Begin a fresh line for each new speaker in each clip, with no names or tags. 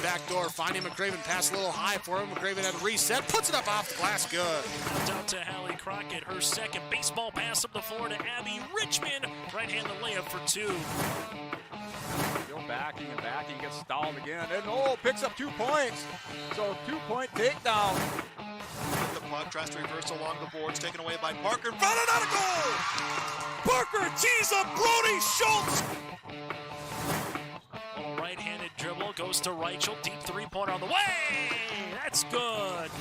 back door, finding McCraven, pass a little high for him. McCraven had a reset, puts it up off the glass, good.
Down to Hallie Crockett, her second baseball pass up the floor to Abby Richmond. Right-handed layup for two.
Still backing and backing, gets stalled again, and picks up 2 points. So 2-point takedown.
The puck tries to reverse along the boards, taken away by Parker. Found it out of goal! Parker tees up Brody Schultz!
Little right-handed dribble, goes to Reichel, deep three-pointer on the way! That's good.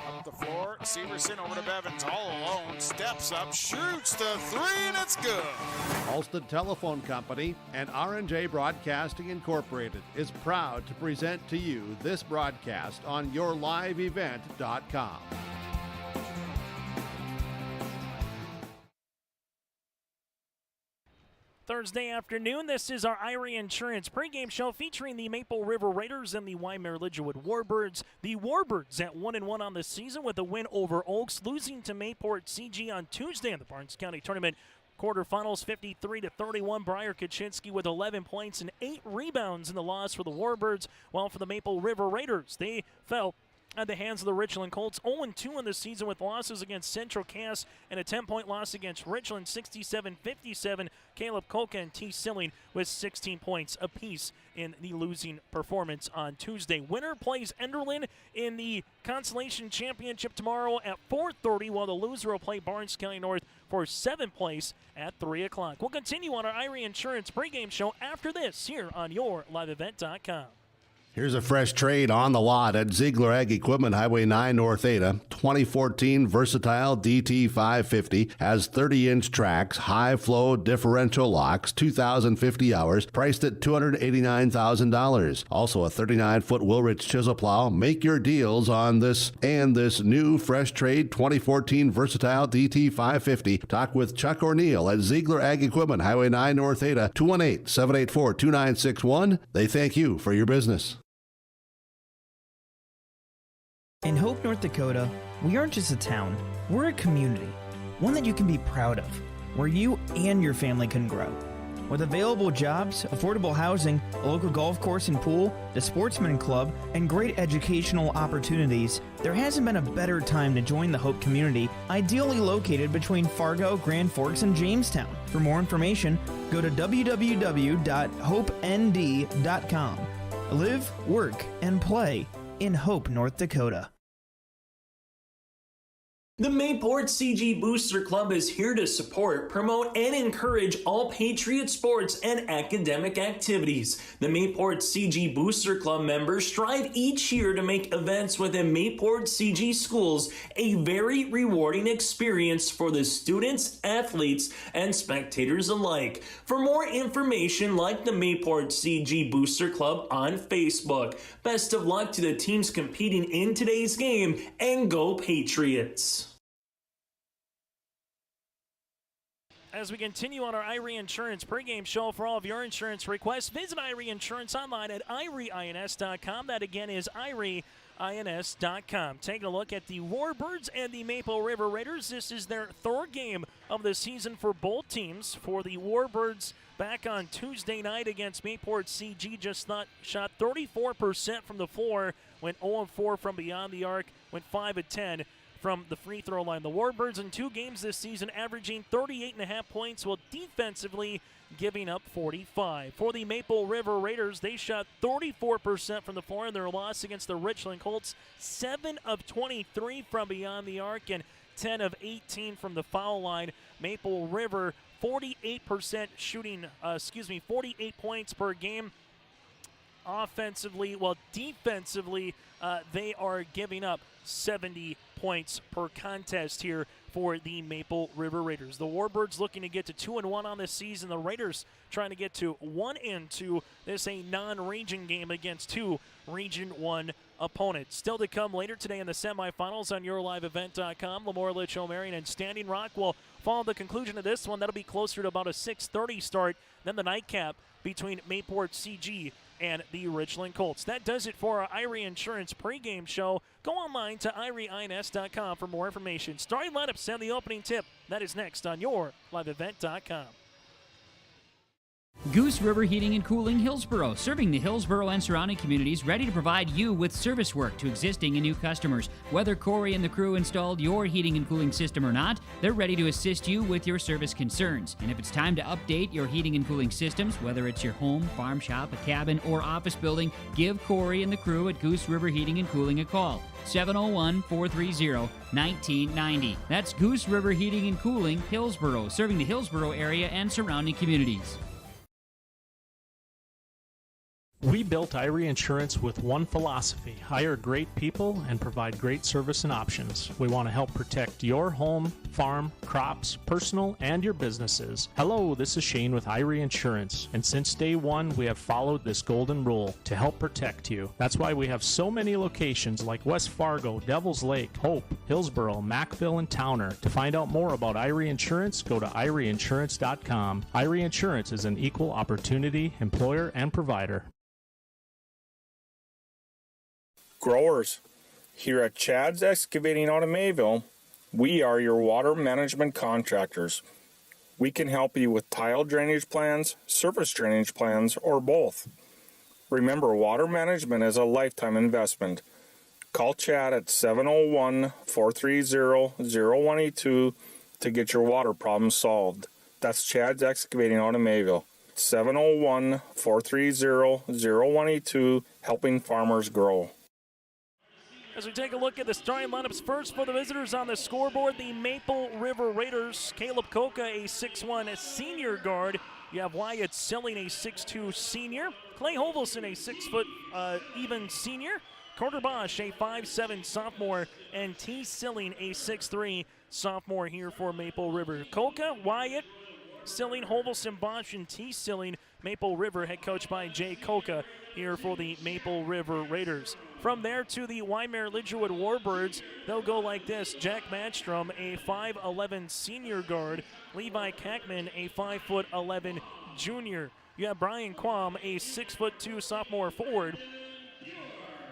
Up the floor, Severson over to Bevins, all alone, steps up, shoots the three, and it's good.
Ulstead Telephone Company and R&J Broadcasting Incorporated is proud to present to you this broadcast on yourliveevent.com.
Thursday afternoon, this is our Irie Insurance pregame show featuring the Maple River Raiders and the Wyndmere Lidgerwood Warbirds. The Warbirds at 1-1 on the season with a win over Oaks, losing to Mayport CG on Tuesday in the Barnes County Tournament quarterfinals, 53-31. Briar Kaczynski with 11 points and 8 rebounds in the loss for the Warbirds, while for the Maple River Raiders, they fell at the hands of the Richland Colts. 0-2 in the season with losses against Central Cass and a 10-point loss against Richland, 67-57. Caleb Koka and T. Silling with 16 points apiece in the losing performance on Tuesday. Winner plays Enderlin in the Consolation Championship tomorrow at 4:30, while the loser will play Barnes County North for 7th place at 3 o'clock. We'll continue on our Irie Insurance pregame show after this here on yourliveevent.com.
Here's a fresh trade on the lot at Ziegler Ag Equipment, Highway 9 North Ada. 2014 Versatile DT 550 has 30-inch tracks, high-flow differential locks, 2,050 hours, priced at $289,000. Also a 39-foot Wilrich chisel plow. Make your deals on this and this new fresh trade 2014 Versatile DT 550. Talk with Chuck O'Neill at Ziegler Ag Equipment, Highway 9 North Ada, 218-784-2961. They thank you for your business.
In Hope, North Dakota, we aren't just a town, we're a community, one that you can be proud of, where you and your family can grow. With available jobs, affordable housing, a local golf course and pool, the sportsman club, and great educational opportunities, there hasn't been a better time to join the Hope community, ideally located between Fargo, Grand Forks, and Jamestown. For more information, go to www.hopend.com. Live, work, and play in Hope, North Dakota.
The Mayport CG Booster Club is here to support, promote, and encourage all Patriot sports and academic activities. The Mayport CG Booster Club members strive each year to make events within Mayport CG schools a very rewarding experience for the students, athletes, and spectators alike. For more information, like the Mayport CG Booster Club on Facebook. Best of luck to the teams competing in today's game, and go Patriots! As we continue on our Irie Insurance pregame show, for all of your insurance requests, visit Irie Insurance online at irieins.com. That again is irieins.com. Taking a look at the Warbirds and the Maple River Raiders. This is their third game of the season for both teams. For the Warbirds, back on Tuesday night against Mayport CG, shot 34% from the floor, went 0-4 from beyond the arc, went 5-10 from the free throw line. The Warbirds in 2 games this season averaging 38.5 points, while defensively giving up 45. For the Maple River Raiders, they shot 34% from the floor in their loss against the Richland Colts, 7 of 23 from beyond the arc and 10 of 18 from the foul line. Maple River 48% shooting, 48 points per game offensively, while defensively they are giving up 70 points per contest here for the Maple River Raiders. The Warbirds looking to get to 2-1 on this season. The Raiders trying to get to 1-2. This a non-region game against 2 Region 1 opponents. Still to come later today in the semifinals on yourliveevent.com. Lamore, Litch, O'Marion, and Standing Rock will follow the conclusion of this one. That'll be closer to about a 6:30 start than the nightcap between Mayport CG and the Richland Colts. That does it for our Irie Insurance pregame show. Go online to irieins.com for more information. Starting lineups and the opening tip. That is next on yourliveevent.com.
Goose River Heating and Cooling, Hillsboro, serving the Hillsboro and surrounding communities, ready to provide you with service work to existing and new customers. Whether Corey and the crew installed your heating and cooling system or not, they're ready to assist you with your service concerns. And if it's time to update your heating and cooling systems, whether it's your home, farm shop, a cabin, or office building, give Corey and the crew at Goose River Heating and Cooling a call. 701-430-1990. That's Goose River Heating and Cooling, Hillsboro, serving the Hillsboro area and surrounding communities.
We built Irie Insurance with one philosophy: hire great people and provide great service and options. We want to help protect your home, farm, crops, personal, and your businesses. Hello, this is Shane with Irie Insurance, and since day one, we have followed this golden rule to help protect you. That's why we have so many locations like West Fargo, Devils Lake, Hope, Hillsboro, Mackville, and Towner. To find out more about Irie Insurance, go to IrieInsurance.com. Irie Insurance is an equal opportunity employer and provider.
Growers, here at Chad's Excavating out of Mayville, we are your water management contractors. We can help you with tile drainage plans, surface drainage plans, or both. Remember, water management is a lifetime investment. Call Chad at 701-430-0182 to get your water problems solved. That's Chad's Excavating out of Mayville. 701-430-0182, helping farmers grow.
As we take a look at the starting lineups, first for the visitors on the scoreboard, the Maple River Raiders. Caleb Coca, a 6'1" senior guard. You have Wyatt Silling, a 6'2" senior. Clay Hovelson, a 6 foot even senior. Carter Bosch, a 5'7" sophomore. And T. Silling, a 6'3" sophomore here for Maple River. Coca, Wyatt, Silling, Hovelson, Bosch, and T. Silling. Maple River, head coached by Jay Coca here for the Maple River Raiders. From there to the Wyndmere Lidgerwood Warbirds, they'll go like this. Jack Manstrom, a 5'11" senior guard. Levi Kackman, a 5'11" junior. You have Brian Quam, a 6'2" sophomore forward.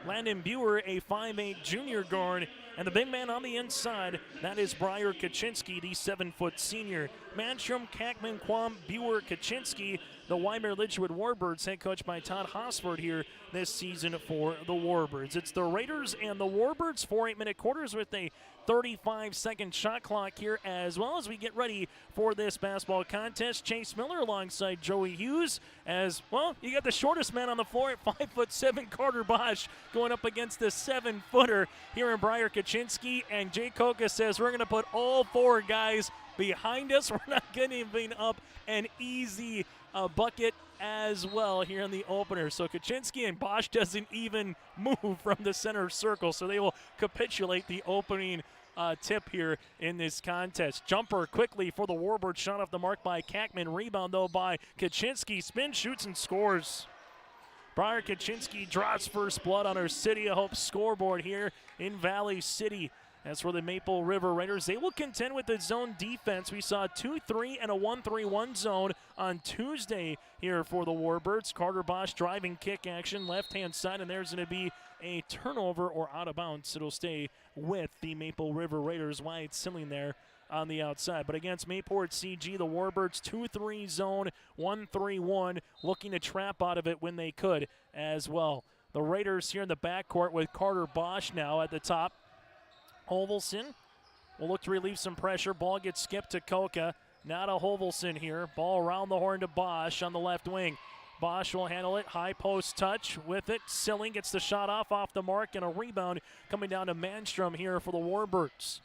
Landon Buer, a 5'8" junior guard. And the big man on the inside, that is Briar Kaczynski, the 7-foot senior. Manstrom, Kackman, Quam, Buer, Kaczynski, the Wyndmere Lidgerwood Warbirds, head coached by Todd Hosford here this season for the Warbirds. It's the Raiders and the Warbirds, 4 8-minute quarters with a 35-second shot clock here, as well as we get ready for this basketball contest. Chase Miller alongside Joey Hughes, as well, you got the shortest man on the floor at 5'7", Carter Bosch, going up against the 7-footer here in Briar Kaczynski, and Jay Coca says we're going to put all 4 guys behind us. We're not going to be up an easy bucket as well here in the opener. So Kaczynski and Bosch doesn't even move from the center circle, so they will capitulate the opening tip here in this contest. Jumper quickly for the Warbirds, shot off the mark by Kackman. Rebound though by Kaczynski. Spin, shoots, and scores. Briar Kaczynski draws first blood on our City of Hope scoreboard here in Valley City. As for the Maple River Raiders, they will contend with the zone defense. We saw 2-3 and a 1-3-1 zone on Tuesday here for the Warbirds. Carter Bosch driving kick action, left-hand side, and there's going to be a turnover or out of bounds. It'll stay with the Maple River Raiders. Wyatt Silling there on the outside. But against Mayport CG, the Warbirds 2-3 zone, 1-3-1, looking to trap out of it when they could as well. The Raiders here in the backcourt with Carter Bosch now at the top. Hovelson will look to relieve some pressure. Ball gets skipped to Coca. Now to Hovelson here. Ball around the horn to Bosch on the left wing. Bosch will handle it. High post touch with it. Silling gets the shot off the mark, and a rebound coming down to Manstrom here for the Warbirds.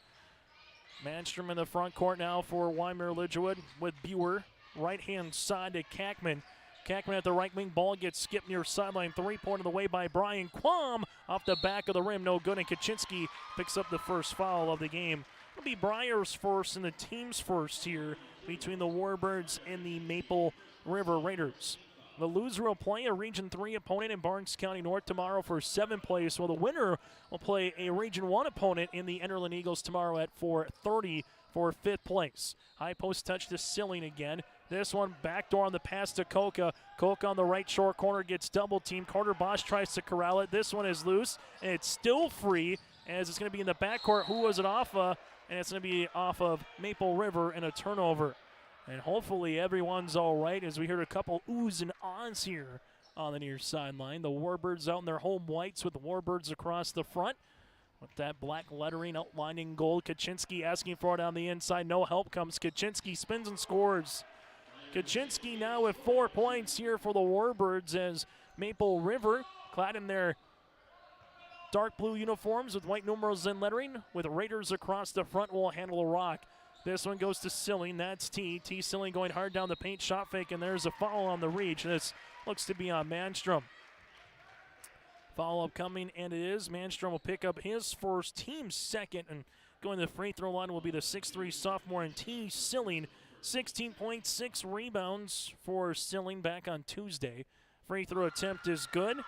Manstrom in the front court now for Wyndmere Lidgerwood with Buer. Right-hand side to Kackman. Kackman at the right wing. Ball gets skipped near sideline. 3-point of the way by Brian Quam. Off the back of the rim. No good. And Kaczynski picks up the first foul of the game. It'll be Briar's first and the team's first here between the Warbirds and the Maple River Raiders. The loser will play a Region 3 opponent in Barnes County North tomorrow for 7th place, while the winner will play a Region 1 opponent in the Enderlin Eagles tomorrow at 4:30 for 5th place. High post touch to Silling again. This one backdoor on the pass to Coca. Coca on the right short corner gets double teamed. Carter Bosch tries to corral it. This one is loose, and it's still free as it's going to be in the backcourt. Who was it off of? And it's going to be off of Maple River and a turnover. And hopefully everyone's all right, as we heard a couple oohs and ahs here on the near sideline. The Warbirds out in their home whites with the Warbirds across the front. With that black lettering outlining gold. Kaczynski asking for it on the inside. No help comes. Kaczynski spins and scores. Kaczynski now with 4 points here for the Warbirds, as Maple River, clad in their dark blue uniforms with white numerals and lettering, with Raiders across the front, will handle a rock. This one goes to Silling. That's T. Silling going hard down the paint, shot fake, and there's a foul on the reach. This looks to be on Manstrom. Follow-up coming, and it is. Manstrom will pick up his first, team's second, and going to the free throw line will be the 6'3 sophomore and T. Silling. 16.6 rebounds for Silling back on Tuesday. Free throw attempt is good.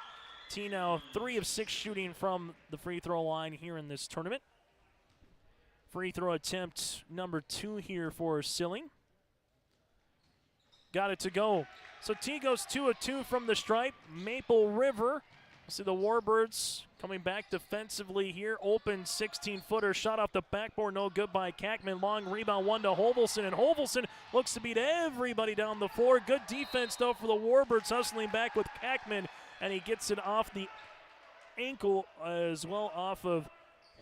T now 3 of 6 shooting from the free throw line here in this tournament. Free throw attempt number 2 here for Silling. Got it to go. So T goes 2 of 2 from the stripe. Maple River. See the Warbirds coming back defensively here. Open 16-footer shot off the backboard. No good by Kackman. Long rebound, 1 to Hovelson. And Hovelson looks to beat everybody down the floor. Good defense, though, for the Warbirds, hustling back with Kackman. And he gets it off the ankle as well, off of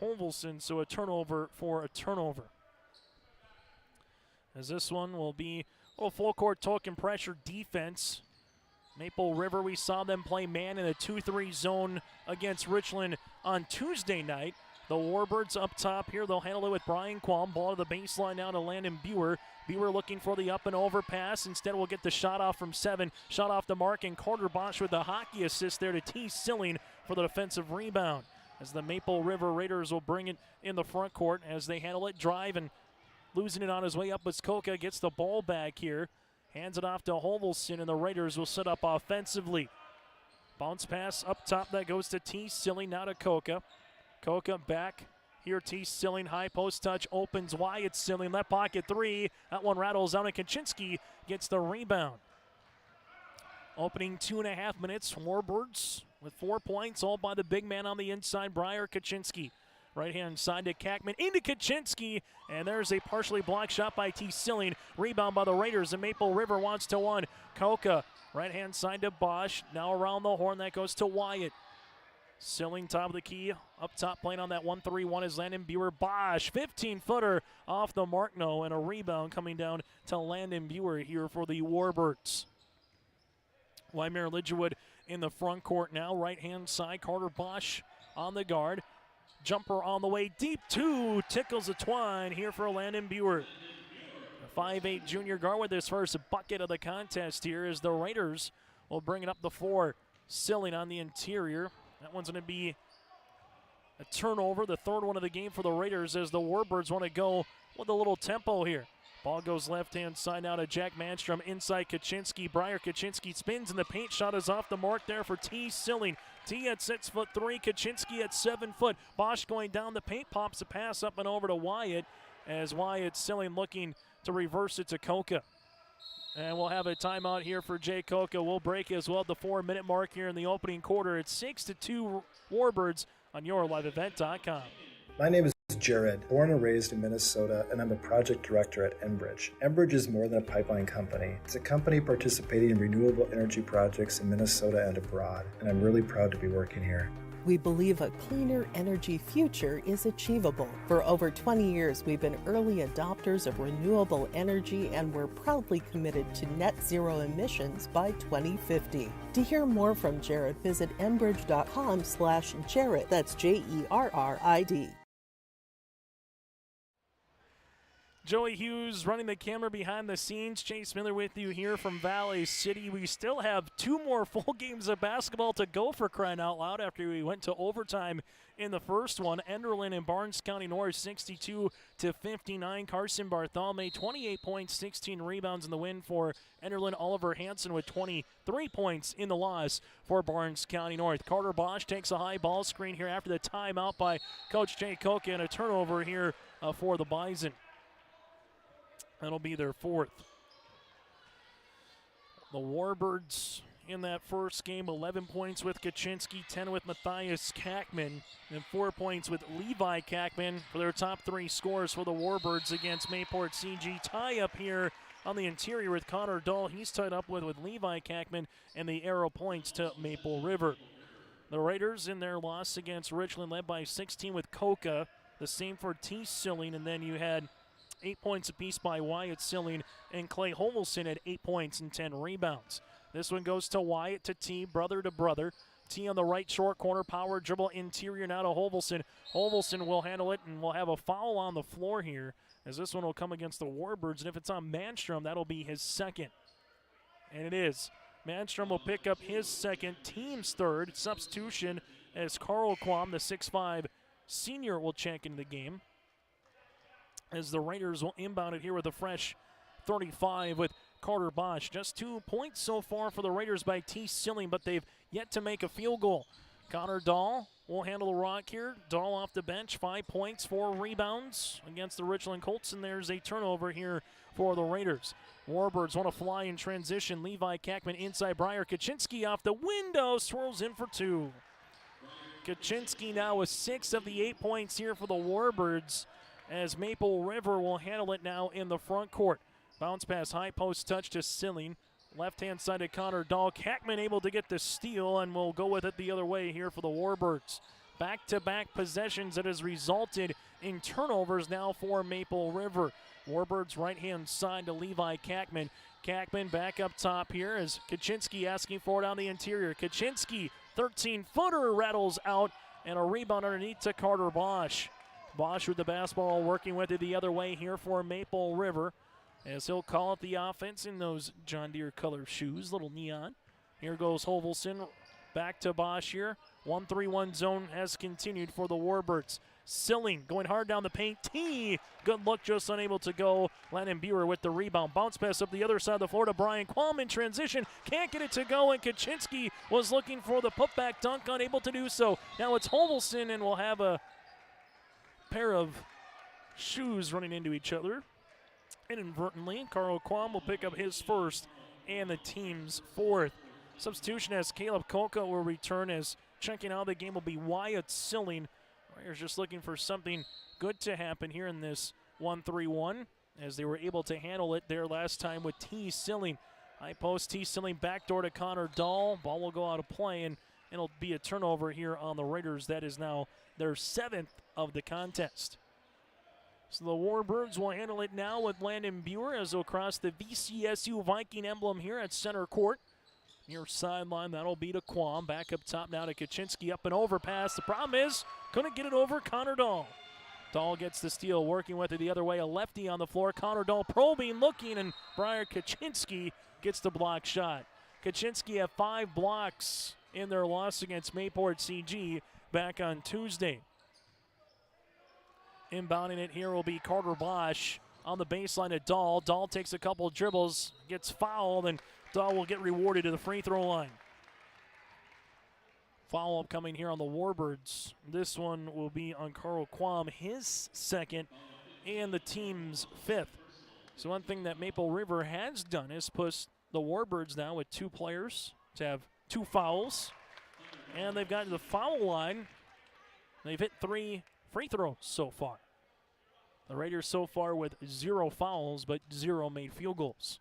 Hovelson. So a turnover for a turnover. As this one will be a little full court token pressure defense. Maple River, we saw them play man in a 2-3 zone against Richland on Tuesday night. The Warbirds up top here. They'll handle it with Brian Qualm. Ball to the baseline now to Landon Buer. Buer looking for the up and over pass. Instead, we'll get the shot off from 7. Shot off the mark, and Carter Bosch with the hockey assist there to T. Silling for the defensive rebound. As the Maple River Raiders will bring it in the front court as they handle it, drive, and losing it on his way up as Koka gets the ball back here. Hands it off to Hovelson, and the Raiders will set up offensively. Bounce pass up top, that goes to T. Silling, now to Koka. Koka back here, T. Silling, high post touch, opens Wyatt Silling, left pocket 3. That one rattles out, and Kaczynski gets the rebound. Opening 2.5 minutes, Warbirds with 4 points, all by the big man on the inside, Briar Kaczynski. Right-hand side to Kackman, into Kaczynski, and there's a partially blocked shot by T. Silling. Rebound by the Raiders, and Maple River wants to one. Koka, right-hand side to Bosch. Now around the horn, that goes to Wyatt. Silling, top of the key, up top playing on that 1-3-1 is Landon Buer. Bosch, 15-footer off the mark, no, and a rebound coming down to Landon Buer here for the Warbirds. Wyndmere Lidgerwood in the front court now, right-hand side, Carter Bosch on the guard. Jumper on the way, deep 2, tickles the twine here for Landon Buer. A 5'8 junior guard with his first bucket of the contest here as the Raiders will bring it up the floor. Silling on the interior. That one's going to be a turnover, the third one of the game for the Raiders, as the Warbirds want to go with a little tempo here. Ball goes left-hand side now to Jack Manstrom, inside Kaczynski. Briar Kaczynski spins, and the paint shot is off the mark there for T. Silling. T at 6'3", Kaczynski at 7 foot. Bosch going down the paint, pops a pass up and over to Wyatt, as Wyatt Silling looking to reverse it to Koka. And we'll have a timeout here for Jay Koka. We'll break as well at the 4-minute mark here in the opening quarter. It's 6-2 Warbirds on yourliveevent.com.
My name is Jared, born and raised in Minnesota, and I'm a project director at Enbridge. Enbridge is more than a pipeline company. It's a company participating in renewable energy projects in Minnesota and abroad, and I'm really proud to be working here.
We believe a cleaner energy future is achievable. For over 20 years, we've been early adopters of renewable energy, and we're proudly committed to net zero emissions by 2050. To hear more from Jared, visit enbridge.com/Jared. That's Jerrid.
Joey Hughes running the camera behind the scenes. Chase Miller with you here from Valley City. We still have 2 more full games of basketball to go, for crying out loud, after we went to overtime in the first one. Enderlin and Barnes County North 62-59. Carson Bartholomew 28 points, 16 rebounds in the win for Enderlin. Oliver Hansen with 23 points in the loss for Barnes County North. Carter Bosch takes a high ball screen here after the timeout by Coach Jay Koka, and a turnover here for the Bison. That'll be their 4th. The Warbirds in that first game, 11 points with Kaczynski, 10 with Matthias Kackman, and 4 points with Levi Kackman for their top 3 scores for the Warbirds against Mayport CG. Tie up here on the interior with Connor Dahl. He's tied up with Levi Kackman, and the arrow points to Maple River. The Raiders in their loss against Richland led by 16 with Coca. The same for T. Silling, and then you had 8 points apiece by Wyatt Silling, and Clay Homelson had 8 points and 10 rebounds. This one goes to Wyatt to T, brother to brother. T on the right short corner, power dribble interior now to Hovelson. Hovelson will handle it, and we'll have a foul on the floor here, as this one will come against the Warbirds, and if it's on Manstrom, that'll be his second. And it is. Manstrom will pick up his second, team's third. Substitution as Carl Quam, the 6'5 senior, will check into the game, as the Raiders will inbound it here with a fresh 35 with Carter Bosch. Just 2 points so far for the Raiders by T. Silling, but they've yet to make a field goal. Connor Dahl will handle the rock here. Dahl off the bench, 5 points, 4 rebounds against the Richland Colts, and there's a turnover here for the Raiders. Warbirds want to fly in transition. Levi Kackman inside Briar. Kaczynski off the window, swirls in for 2. Kaczynski now with 6 of the 8 points here for the Warbirds, as Maple River will handle it now in the front court. Bounce pass, high post touch to Silling. Left-hand side to Connor Dahl. Kackman able to get the steal, and we'll go with it the other way here for the Warbirds. Back-to-back possessions that has resulted in turnovers now for Maple River. Warbirds right-hand side to Levi Kackman. Kackman back up top here as Kaczynski asking for it on the interior. Kaczynski, 13-footer, rattles out, and a rebound underneath to Carter Bosch. Bosch with the basketball, working with it the other way here for Maple River, as he'll call it the offense in those John Deere color shoes, little neon. Here goes Hovelson, back to Bosch here. 1-3-1 zone has continued for the Warbirds. Silling going hard down the paint. T, good look, just unable to go. Landon Buer with the rebound. Bounce pass up the other side of the floor to Brian Quam in transition. Can't get it to go, and Kaczynski was looking for the putback dunk, unable to do so. Now it's Hovelson, and we'll have a pair of shoes running into each other. Inadvertently, Carl Quam will pick up his first and the team's fourth. Substitution as Caleb Kolka will return, as checking out of the game will be Wyatt Silling. Raiders just looking for something good to happen here in this 1-3-1, as they were able to handle it there last time with T. Silling. High post, T. Silling backdoor to Connor Dahl. Ball will go out of play, and it'll be a turnover here on the Raiders. That is now their 7th of the contest. So the Warbirds will handle it now with Landon Buer, as they'll cross the VCSU Viking emblem here at center court. Near sideline, that'll be to Quam. Back up top now to Kaczynski, up and over pass. The problem is, couldn't get it over Connor Dahl. Dahl gets the steal, working with it the other way. A lefty on the floor. Connor Dahl probing, looking, and Briar Kaczynski gets the block shot. Kaczynski had 5 blocks in their loss against Mayport CG back on Tuesday. Inbounding it here will be Carter Bosch on the baseline at Dahl. Dahl takes a couple of dribbles, gets fouled, and Dahl will get rewarded to the free throw line. Foul-up coming here on the Warbirds. This one will be on Carl Quam, his second, and the team's 5th. So one thing that Maple River has done is push the Warbirds now with 2 players to have 2 fouls. And they've gotten to the foul line. They've hit 3 free throws so far. The Raiders so far with 0 fouls, but 0 made field goals.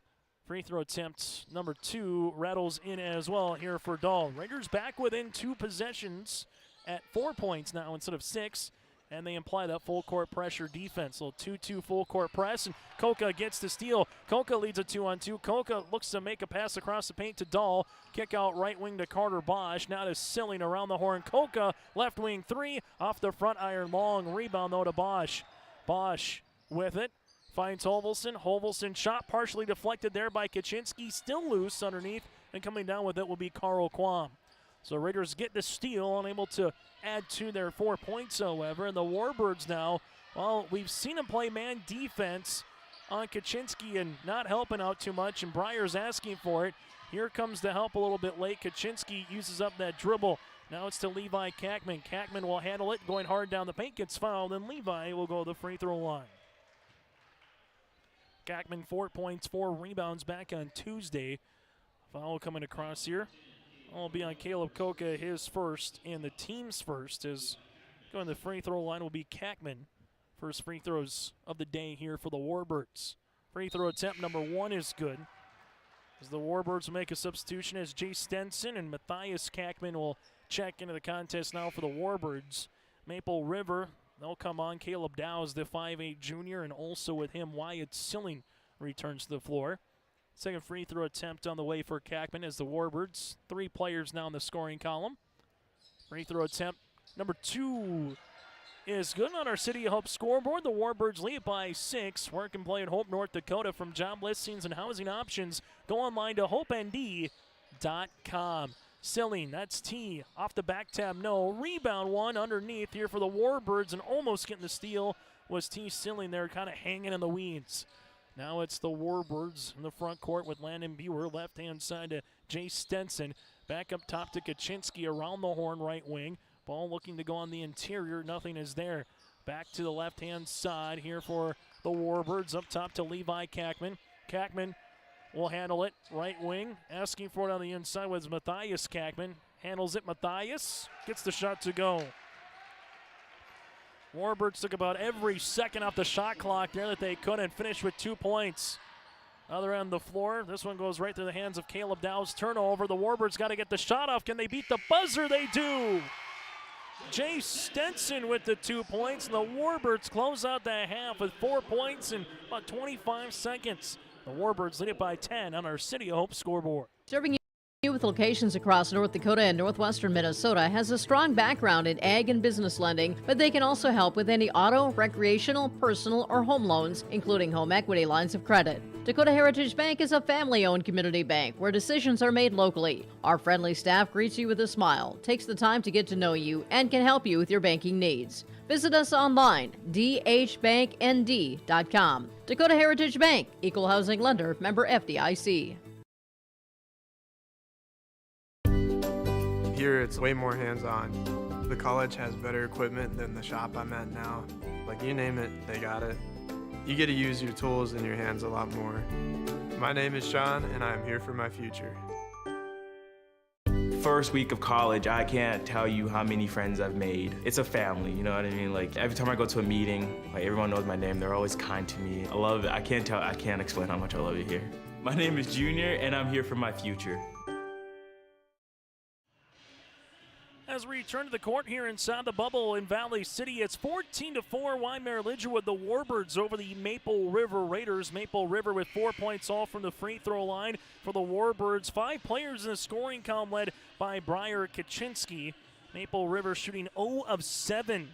Free throw attempt number 2 rattles in as well here for Dahl. Raiders back within 2 possessions at 4 points now instead of 6, and they imply that full court pressure defense. So 2-2 full court press, and Koka gets the steal. Koka leads a 2-on-2. Koka looks to make a pass across the paint to Dahl. Kick out right wing to Carter Bosch. Now to Silling around the horn. Koka left wing 3 off the front iron. Long rebound though to Bosch. Bosch with it. Finds Hovelson. Hovelson shot partially deflected there by Kaczynski. Still loose underneath, and coming down with it will be Carl Quam. So Raiders get the steal, unable to add to their 4 points, however. And the Warbirds now, well, we've seen them play man defense on Kaczynski and not helping out too much, and Breyer's asking for it. Here comes the help a little bit late. Kaczynski uses up that dribble. Now it's to Levi Kackman. Kackman will handle it, going hard down the paint, gets fouled, and Levi will go to the free throw line. Kackman 4 points, 4 rebounds back on Tuesday. Foul coming across here. Will be on Caleb Koka, his first, and the team's first. As going to the free throw line will be Kackman. First free throws of the day here for the Warbirds. Free throw attempt number 1 is good. As the Warbirds will make a substitution as Jay Stenson and Matthias Kackman will check into the contest now for the Warbirds. Maple River, they'll come on. Caleb Dow's the 5'8 junior, and also with him, Wyatt Silling returns to the floor. Second free throw attempt on the way for Kackman as the Warbirds. 3 players now in the scoring column. Free throw attempt number 2 is good on our City of Hope scoreboard. The Warbirds lead by 6. Work and play at Hope, North Dakota. From job listings and housing options, go online to hopend.com. Silling, that's T. Off the back tab, no. Rebound 1 underneath here for the Warbirds, and almost getting the steal was T. Silling there, kind of hanging in the weeds. Now it's the Warbirds in the front court with Landon Buer, left-hand side to Jay Stenson. Back up top to Kaczynski around the horn, right wing. Ball looking to go on the interior. Nothing is there. Back to the left-hand side here for the Warbirds. Up top to Levi Kackman. Kackman will handle it. Right wing. Asking for it on the inside was Matthias Kackman. Handles it. Matthias gets the shot to go. Warbirds took about every second off the shot clock there that they could and finished with 2 points. Other end of the floor. This one goes right through the hands of Caleb Dow's turnover. The Warbirds got to get the shot off. Can they beat the buzzer? They do. Jay Stenson with the 2 points, and the Warbirds close out the half with 4 points in about 25 seconds. The Warbirds lead it by 10 on our City of Hope scoreboard.
Serving you with locations across North Dakota and northwestern Minnesota, has a strong background in ag and business lending, but they can also help with any auto, recreational, personal, or home loans, including home equity lines of credit. Dakota Heritage Bank is a family-owned community bank where decisions are made locally. Our friendly staff greets you with a smile, takes the time to get to know you, and can help you with your banking needs. Visit us online, dhbanknd.com. Dakota Heritage Bank, equal housing lender, member FDIC.
Here it's way more hands-on. The college has better equipment than the shop I'm at now. Like, you name it, they got it. You get to use your tools and your hands a lot more. My name is Sean, and I'm here for my future.
First week of college, I can't tell you how many friends I've made. It's a family, you know what I mean? Like, every time I go to a meeting, like, everyone knows my name. They're always kind to me. I love it. I can't explain how much I love it here. My name is Junior, and I'm here for my future.
As we return to the court here inside the bubble in Valley City, it's 14-4 Wyndmere Lidgerwood, the Warbirds over the Maple River Raiders. Maple River with 4 points off from the free throw line for the Warbirds. 5 players in the scoring column led by Briar Kaczynski. Maple River shooting 0 of 7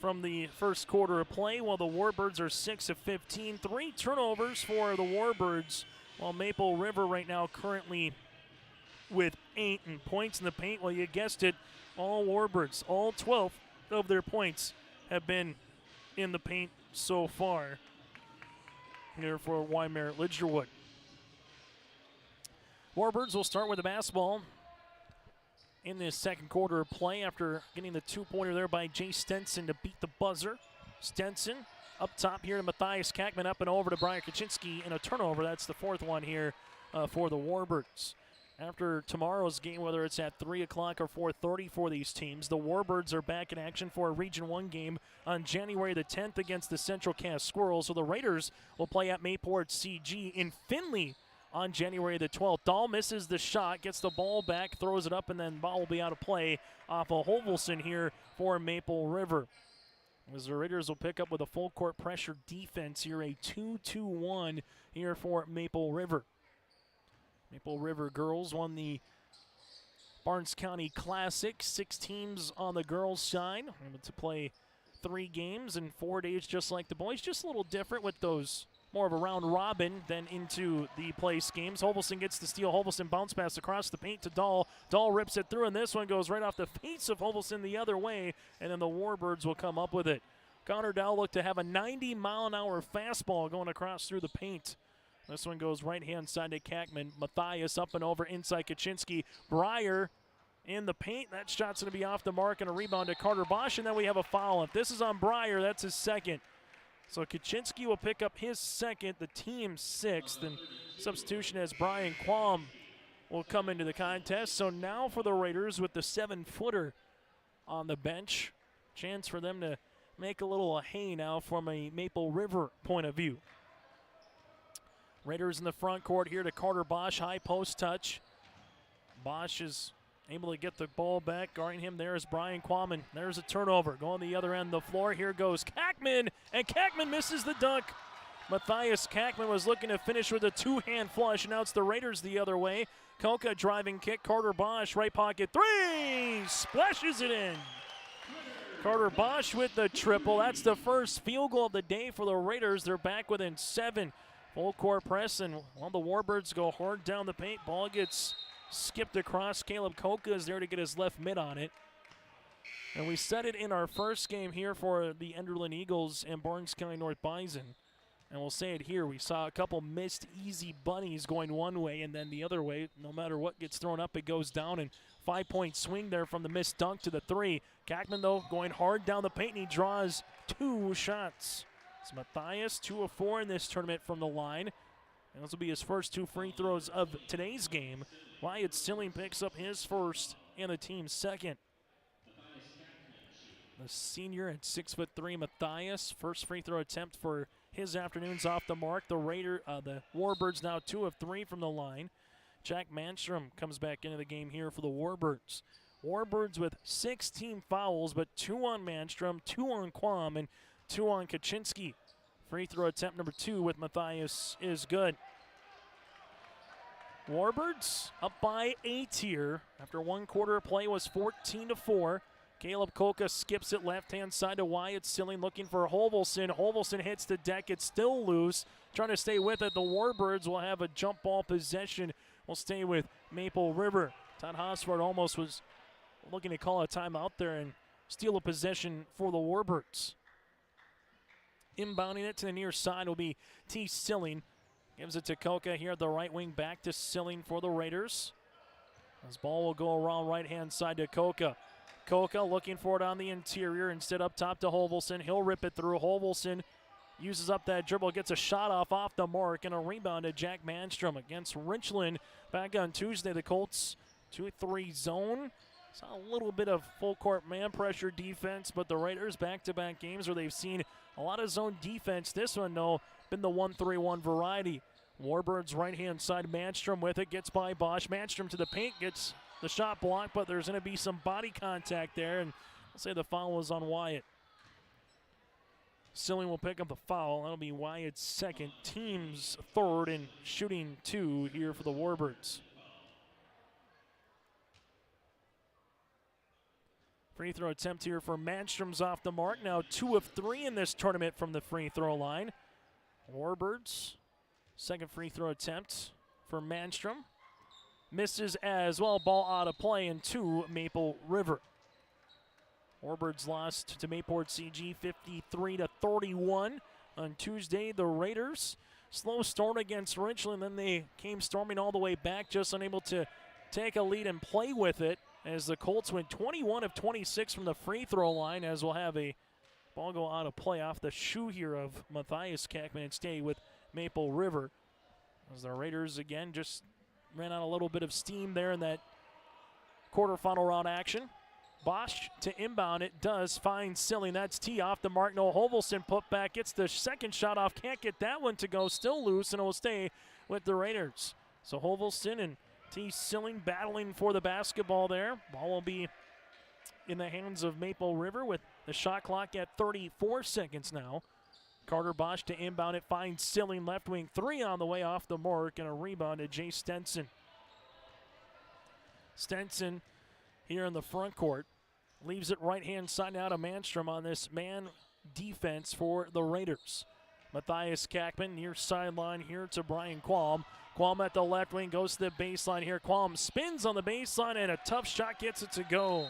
from the first quarter of play, while the Warbirds are 6 of 15. 3 turnovers for the Warbirds, while Maple River right now currently with 8 and points in the paint. Well, you guessed it, all Warbirds, all 12 of their points have been in the paint so far here for Wyndmere Lidgerwood. Warbirds will start with the basketball in this second quarter of play after getting the 2-pointer there by Jay Stenson to beat the buzzer. Stenson up top here to Matthias Kackman, up and over to Brian Kaczynski, and a turnover. That's the 4th one here for the Warbirds. After tomorrow's game, whether it's at 3 o'clock or 4:30 for these teams, the Warbirds are back in action for a Region 1 game on January the 10th against the Central Cass Squirrels. So the Raiders will play at Mayport CG in Findlay on January the 12th. Dahl misses the shot, gets the ball back, throws it up, and then ball will be out of play off of Hovelson here for Maple River. As the Raiders will pick up with a full court pressure defense here, a 2-2-1 here for Maple River. Maple River girls won the Barnes County Classic. 6 teams on the girls' side. Able to play 3 games in 4 days just like the boys. Just a little different with those, more of a round robin than into the place games. Hovelson gets the steal. Hovelson bounce pass across the paint to Dahl. Dahl rips it through, and this one goes right off the face of Hovelson the other way, and then the Warbirds will come up with it. Connor Dahl looked to have a 90-mile-an-hour fastball going across through the paint. This one goes right-hand side to Kackman. Matthias up and over inside Kaczynski. Breyer in the paint. That shot's going to be off the mark, and a rebound to Carter Bosch, and then we have a foul. If this is on Breyer, that's his second. So Kaczynski will pick up his second, the team's 6th, and substitution as Brian Quam will come into the contest. So now for the Raiders with the 7-footer on the bench. Chance for them to make a little hay now from a Maple River point of view. Raiders in the front court here to Carter Bosch, high post touch. Bosch is able to get the ball back. Guarding him there is Brian Quammen. There's a turnover. Going the other end of the floor. Here goes Kackman, and Kackman misses the dunk. Matthias Kackman was looking to finish with a two-hand flush, and now it's the Raiders the other way. Koka driving kick. Carter Bosch, right pocket three. Splashes it in. Carter Bosch with the triple. That's the first field goal of the day for the Raiders. They're back within 7. Full court press, and while the Warbirds go hard down the paint, ball gets skipped across. Caleb Koka is there to get his left mid on it. And we said it in our first game here for the Enderlin Eagles and Barnes County North Bison. And we'll say it here. We saw a couple missed easy bunnies going one way and then the other way. No matter what gets thrown up, it goes down. And 5-point swing there from the missed dunk to the 3. Kackman, though, going hard down the paint, and he draws 2 shots. It's Matthias, 2 of 4 in this tournament from the line. And those will be his first 2 free throws of today's game. Wyatt Stilling picks up his first and the team's second. The senior at 6'3", Matthias, first free throw attempt for his afternoon's off the mark. The Warbirds now 2 of 3 from the line. Jack Manstrom comes back into the game here for the Warbirds. Warbirds with 16 fouls, but 2 on Manstrom, 2 on Quam, and 2 on Kaczynski. Free throw attempt number 2 with Matthias is good. Warbirds up by 8 here. After 1 quarter of play was 14-4. Caleb Koka skips it left-hand side to Wyatt Stilling looking for Holvelson. Holvelson hits the deck. It's still loose. Trying to stay with it. The Warbirds will have a jump ball possession. We'll stay with Maple River. Todd Hosford almost was looking to call a timeout there and steal a possession for the Warbirds. Inbounding it to the near side will be T. Silling. Gives it to Koka here at the right wing, back to Silling for the Raiders. This ball will go around right-hand side to Koka. Koka looking for it on the interior, instead up top to Holvelson. He'll rip it through. Holvelson uses up that dribble, gets a shot off the mark, and a rebound to Jack Manstrom against Richland. Back on Tuesday, the Colts 2-3 zone. Saw a little bit of full court man pressure defense, but the Raiders back-to-back games where they've seen a lot of zone defense. This one, though, been the 1-3-1 variety. Warbirds right-hand side, Manstrom with it, gets by Bosch. Manstrom to the paint, gets the shot blocked, but there's going to be some body contact there, and I'll say the foul was on Wyatt. Silling will pick up the foul. That'll be Wyatt's second, team's third, and shooting 2 here for the Warbirds. Free throw attempt here for Manstrom's off the mark. Now 2 of 3 in this tournament from the free throw line. Warbirds, second free throw attempt for Manstrom. Misses as well. Ball out of play and 2 Maple River. Warbirds lost to Mayport CG 53-31 on Tuesday. The Raiders, slow start against Richland, then they came storming all the way back, just unable to take a lead and play with it, as the Colts went 21 of 26 from the free throw line, as we'll have a ball go out of play off the shoe here of Matthias Kackman and stay with Maple River. As the Raiders again just ran out a little bit of steam there in that quarterfinal round action. Bosch to inbound it, does find Silling. That's T off the mark. No, Holvelson put back, gets the second shot off, can't get that one to go, still loose, and it will stay with the Raiders. So Holvelson and T. Silling battling for the basketball there. Ball will be in the hands of Maple River with the shot clock at 34 seconds now. Carter Bosch to inbound it, finds Silling, left wing 3 on the way, off the mark, and a rebound to Jay Stenson. Stenson here in the front court leaves it right-hand side now to Manstrom on this man defense for the Raiders. Matthias Kackman near sideline here to Brian Quam. Quam at the left wing, goes to the baseline here. Quam spins on the baseline, and a tough shot gets it to go.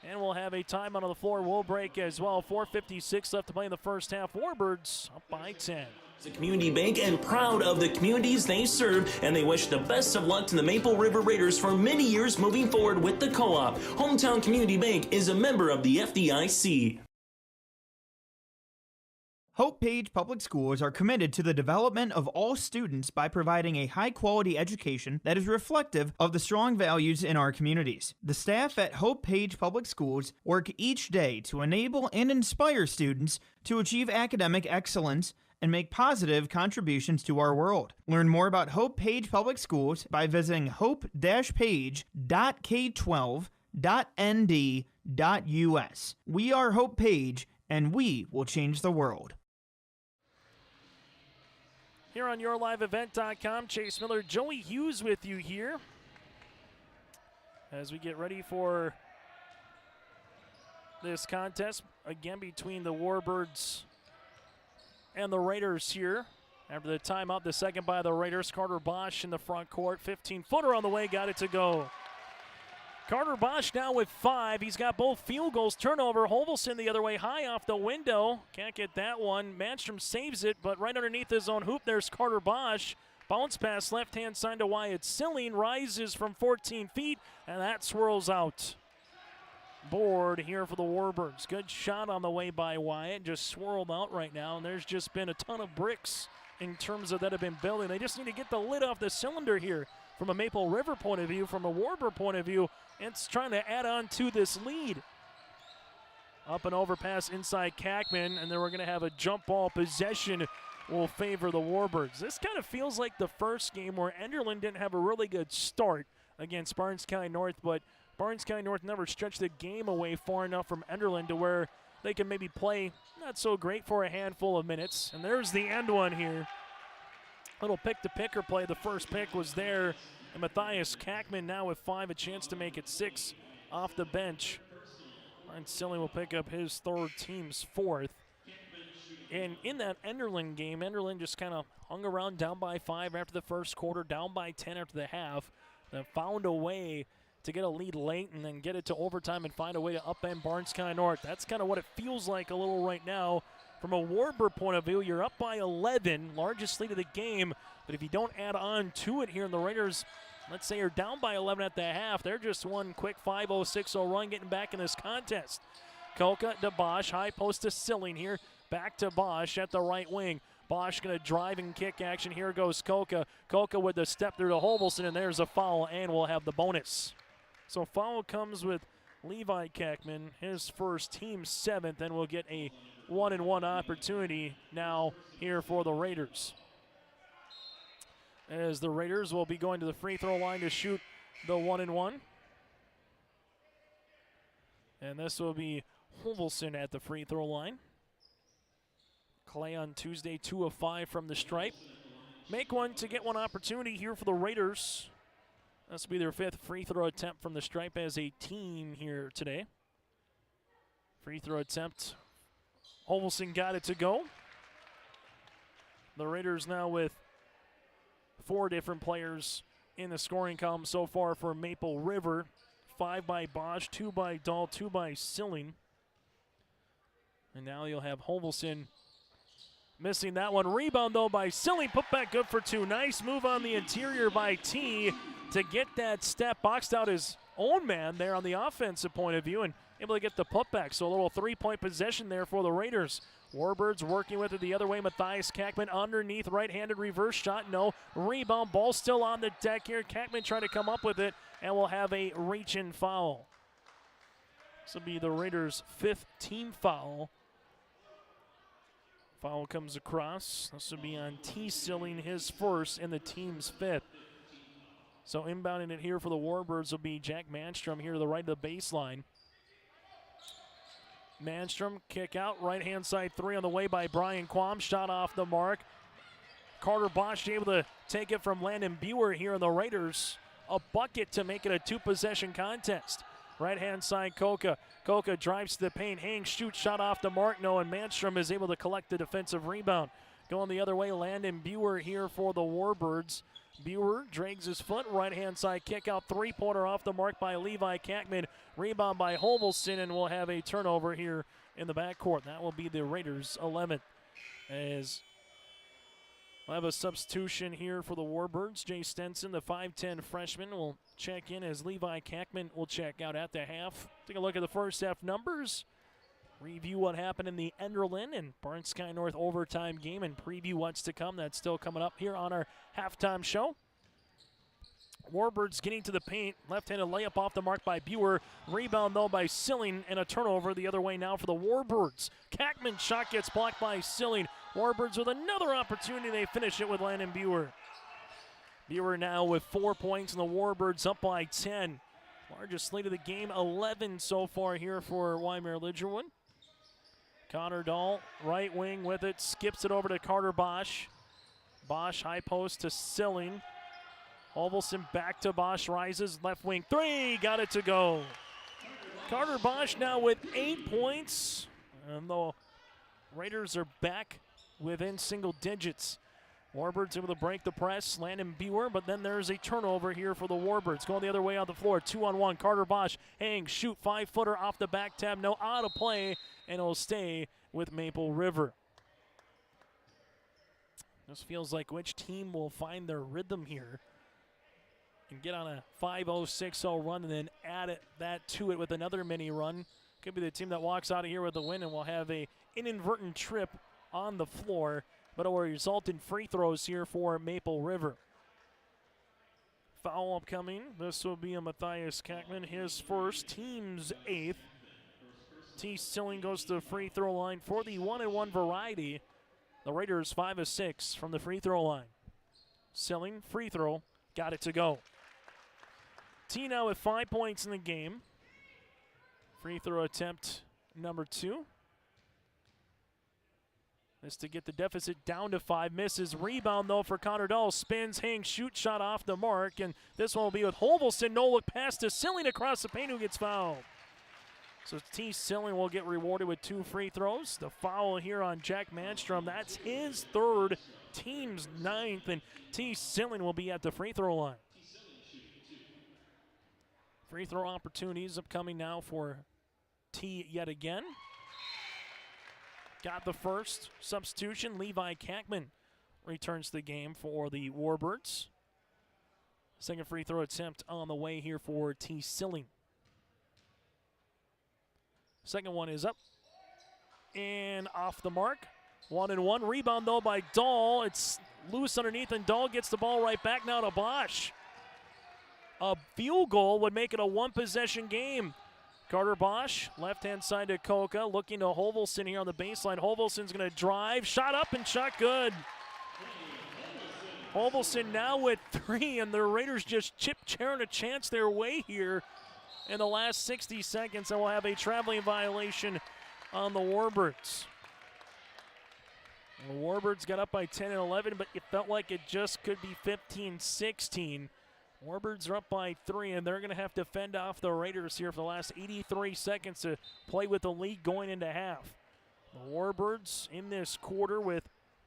And we'll have a timeout on the floor. We'll break as well. 4:56 left to play in the first half. Warbirds up by 10.
The Community Bank and proud of the communities they serve, and they wish the best of luck to the Maple River Raiders for many years moving forward with the co-op. Hometown Community Bank is a member of the FDIC.
Hope Page Public Schools are committed to the development of all students by providing a high-quality education that is reflective of the strong values in our communities. The staff at Hope Page Public Schools work each day to enable and inspire students to achieve academic excellence and make positive contributions to our world. Learn more about Hope Page Public Schools by visiting hope-page.k12.nd.us. We are Hope Page, and we will change the world.
Here on YourLiveEvent.com, Chase Miller, Joey Hughes with you here as we get ready for this contest again between the Warbirds and the Raiders here. After the timeout, the second by the Raiders, Carter Bosch in the front court, 15-footer on the way, got it to go. Carter Bosch now with 5. He's got both field goals. Turnover. Hovelson the other way, high off the window. Can't get that one. Manstrom saves it, but right underneath his own hoop, there's Carter Bosch. Bounce pass left-hand side to Wyatt Silling. Rises from 14 feet, and that swirls out. Board here for the Warbirds. Good shot on the way by Wyatt. Just swirled out right now, and there's just been a ton of bricks in terms of that have been building. They just need to get the lid off the cylinder here. From a Maple River point of view, from a Warbird point of view, it's trying to add on to this lead. Up and over pass inside Kackman, and then we're going to have a jump ball possession will favor the Warbirds. This kind of feels like the first game where Enderlin didn't have a really good start against Barnes County North, but Barnes County North never stretched the game away far enough from Enderlin to where they can maybe play not so great for a handful of minutes. And there's the end one here. Little pick-to-picker play. The first pick was there. And Matthias Kackman now with 5, a chance to make it 6 off the bench. And Silling will pick up his third, team's 4th. And in that Enderlin game, Enderlin just kind of hung around down by 5 after the first quarter, down by 10 after the half. Then found a way to get a lead late and then get it to overtime and find a way to upend Barnes County North. That's kind of what it feels like a little right now. From a Warbird point of view, you're up by 11, largest lead of the game. But if you don't add on to it here, and the Raiders, let's say, are down by 11 at the half, they're just one quick 5-0-6-0 run getting back in this contest. Koka to Bosch, high post to Silling here. Back to Bosch at the right wing. Bosch going to drive and kick action. Here goes Koka. Koka with the step through to Hovelson, and there's a foul, and we'll have the bonus. So foul comes with Levi Kackman, his first, team 7th, and we'll get a 1-and-1 opportunity now here for the Raiders. As the Raiders will be going to the free throw line to shoot the 1-and-1. And this will be Hovelson at the free throw line. Clay on Tuesday, 2 of 5 from the stripe. Make one to get one opportunity here for the Raiders. This will be their 5th free throw attempt from the stripe as a team here today. Free throw attempt. Hovelson got it to go. The Raiders now with 4 different players in the scoring column so far for Maple River. 5 by Bosch, 2 by Dahl, 2 by Silling. And now you'll have Hovelson missing that one. Rebound, though, by Silling. Put back good for 2. Nice move on the interior by T to get that step. Boxed out his own man there on the offensive point of view and able to get the putback. So a little 3-point possession there for the Raiders. Warbirds working with it the other way. Matthias Kackman underneath, right-handed reverse shot. No. Rebound, ball still on the deck here. Kackman trying to come up with it, and we'll have a reach-in foul. This will be the Raiders' 5th team foul. Foul comes across. This will be on T. Silling, his first, and the team's 5th. So inbounding it here for the Warbirds will be Jack Manstrom here to the right of the baseline. Manstrom, kick out, right-hand side 3 on the way by Brian Quam. Shot off the mark. Carter Bosch able to take it from Landon Buer here in the Raiders. A bucket to make it a 2-possession contest. Right-hand side, Koka. Koka drives to the paint, hangs, shoots, shot off the mark. No, and Manstrom is able to collect the defensive rebound. Going the other way, Landon Buer here for the Warbirds. Buer drags his foot, right-hand side kick out, 3-pointer off the mark by Levi Kackman. Rebound by Hovelson, and we'll have a turnover here in the backcourt. That will be the Raiders' 11th. As we'll have a substitution here for the Warbirds. Jay Stenson, the 5'10 freshman, will check in as Levi Kackman will check out at the half. Take a look at the first half numbers. Review what happened in the Enderlin and Burnt Sky North overtime game and preview what's to come. That's still coming up here on our halftime show. Warbirds getting to the paint. Left-handed layup off the mark by Buer. Rebound, though, by Silling, and a turnover the other way now for the Warbirds. Kackman's shot gets blocked by Silling. Warbirds with another opportunity. They finish it with Landon Buer. Buer now with 4 points, and the Warbirds up by 10. Largest lead of the game, 11 so far here for Wyndmere Lidgerwood. Connor Dahl, right wing with it, skips it over to Carter Bosch. Bosch high post to Silling. Olvelson back to Bosch, rises, left wing three, got it to go. Carter Bosch now with 8 points, and the Raiders are back within single digits. Warbirds able to break the press, Landon Buer, but then there's a turnover here for the Warbirds. Going the other way on the floor, 2-on-1, Carter Bosch, hang, shoot, 5-footer off the back tab, no out of play, and it'll stay with Maple River. This feels like which team will find their rhythm here and get on a 5-0, 6-0 run and then add that to it with another mini run. Could be the team that walks out of here with the win and will have a inadvertent trip on the floor, but it will result in free throws here for Maple River. Foul upcoming. This will be a Matthias Kackman, his first, team's 8th. T. Silling goes to the free throw line for the 1-and-1 variety. The Raiders 5 of 6 from the free throw line. Silling, free throw, got it to go. T now with 5 points in the game. Free throw attempt number 2. This to get the deficit down to 5. Misses. Rebound, though, for Connor Dahl. Spins, hangs, shoot, shot off the mark. And this one will be with Holvelson. No look pass to Silling across the paint, who gets fouled. So T. Silling will get rewarded with 2 free throws. The foul here on Jack Manstrom. That's his 3rd, team's 9th. And T. Silling will be at the free throw line. Free throw opportunities upcoming now for T yet again. Got the first substitution. Levi Kackman returns to the game for the Warbirds. Second free throw attempt on the way here for T. Silling. Second one is up and off the mark. 1-and-1. Rebound, though, by Dahl. It's loose underneath, and Dahl gets the ball right back now to Bosch. A field goal would make it a one-possession game. Carter Bosch, left-hand side to Koka, looking to Holvelson here on the baseline. Holvelson's going to drive, shot up and shot good. Holvelson now with 3, and the Raiders just chip-charing a chance their way here in the last 60 seconds, and we'll have a traveling violation on the Warbirds. The Warbirds got up by 10 and 11, but it felt like it just could be 15-16. Warbirds are up by 3, and they're going to have to fend off the Raiders here for the last 83 seconds to play with the lead going into half. The Warbirds in this quarter with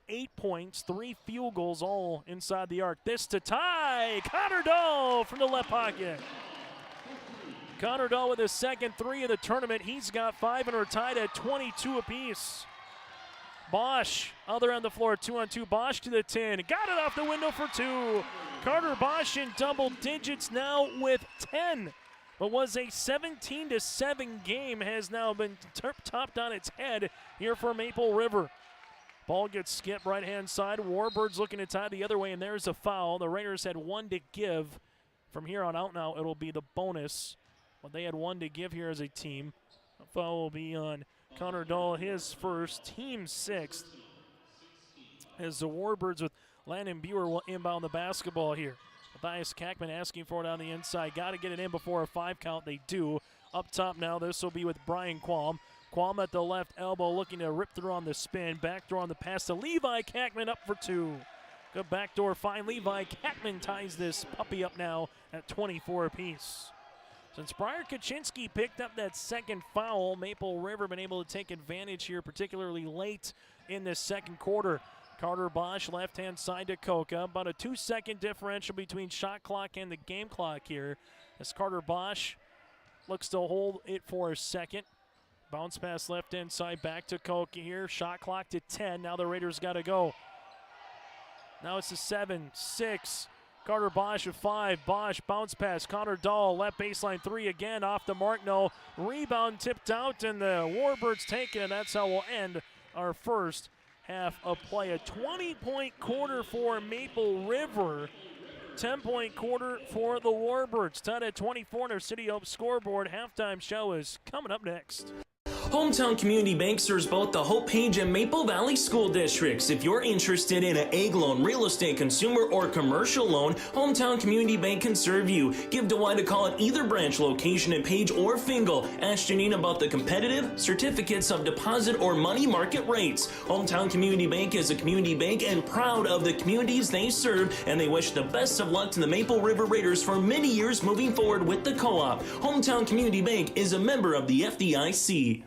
8 points, 3 field goals, all inside the arc. This to tie. Connor Dahl from the left pocket. Connor Dahl with his second 3 of the tournament. He's got 5 and are tied at 22 apiece. Bosch, other end of the floor, 2-on-2. Bosch to the 10. Got it off the window for 2. Carter Bosch in double digits now with 10. What was a 17-7 game has now been topped on its head here for Maple River. Ball gets skipped right-hand side. Warbirds looking to tie the other way, and there's a foul. The Raiders had 1 to give. From here on out now, it'll be the bonus. But they had 1 to give here as a team. The foul will be on Connor Dahl, his first, team 6th. As the Warbirds with Landon Buer will inbound the basketball here. Matthias Kackman asking for it on the inside. Got to get it in before a 5 count. They do. Up top now, this will be with Brian Qualm. Qualm at the left elbow looking to rip through on the spin. Backdoor on the pass to Levi Kackman, up for 2. Good backdoor find. Levi Kackman ties this puppy up now at 24 apiece. Since Briar Kaczynski picked up that second foul, Maple River been able to take advantage here, particularly late in this second quarter. Carter Bosch, left-hand side to Koka. About a 2-second differential between shot clock and the game clock here. As Carter Bosch looks to hold it for a second. Bounce pass left-hand side back to Koka here. Shot clock to 10. Now the Raiders got to go. Now it's a 7, 6, Carter Bosch with 5. Bosch bounce pass. Connor Dahl left baseline 3 again. Off the mark. No. Rebound tipped out, and the Warbirds take it, and that's how we'll end our first half of play. A 20-point quarter for Maple River. 10-point quarter for the Warbirds. Tied at 24 on our City Hope scoreboard. Halftime show is coming up next.
Hometown Community Bank serves both the Hope Page and Maple Valley school districts. If you're interested in an egg loan, real estate, consumer, or commercial loan, Hometown Community Bank can serve you. Give DeWitt a call at either branch location in Page or Fingal. Ask Janine about the competitive certificates of deposit or money market rates. Hometown Community Bank is a community bank and proud of the communities they serve, and they wish the best of luck to the Maple River Raiders for many years moving forward with the co-op. Hometown Community Bank is a member of the FDIC.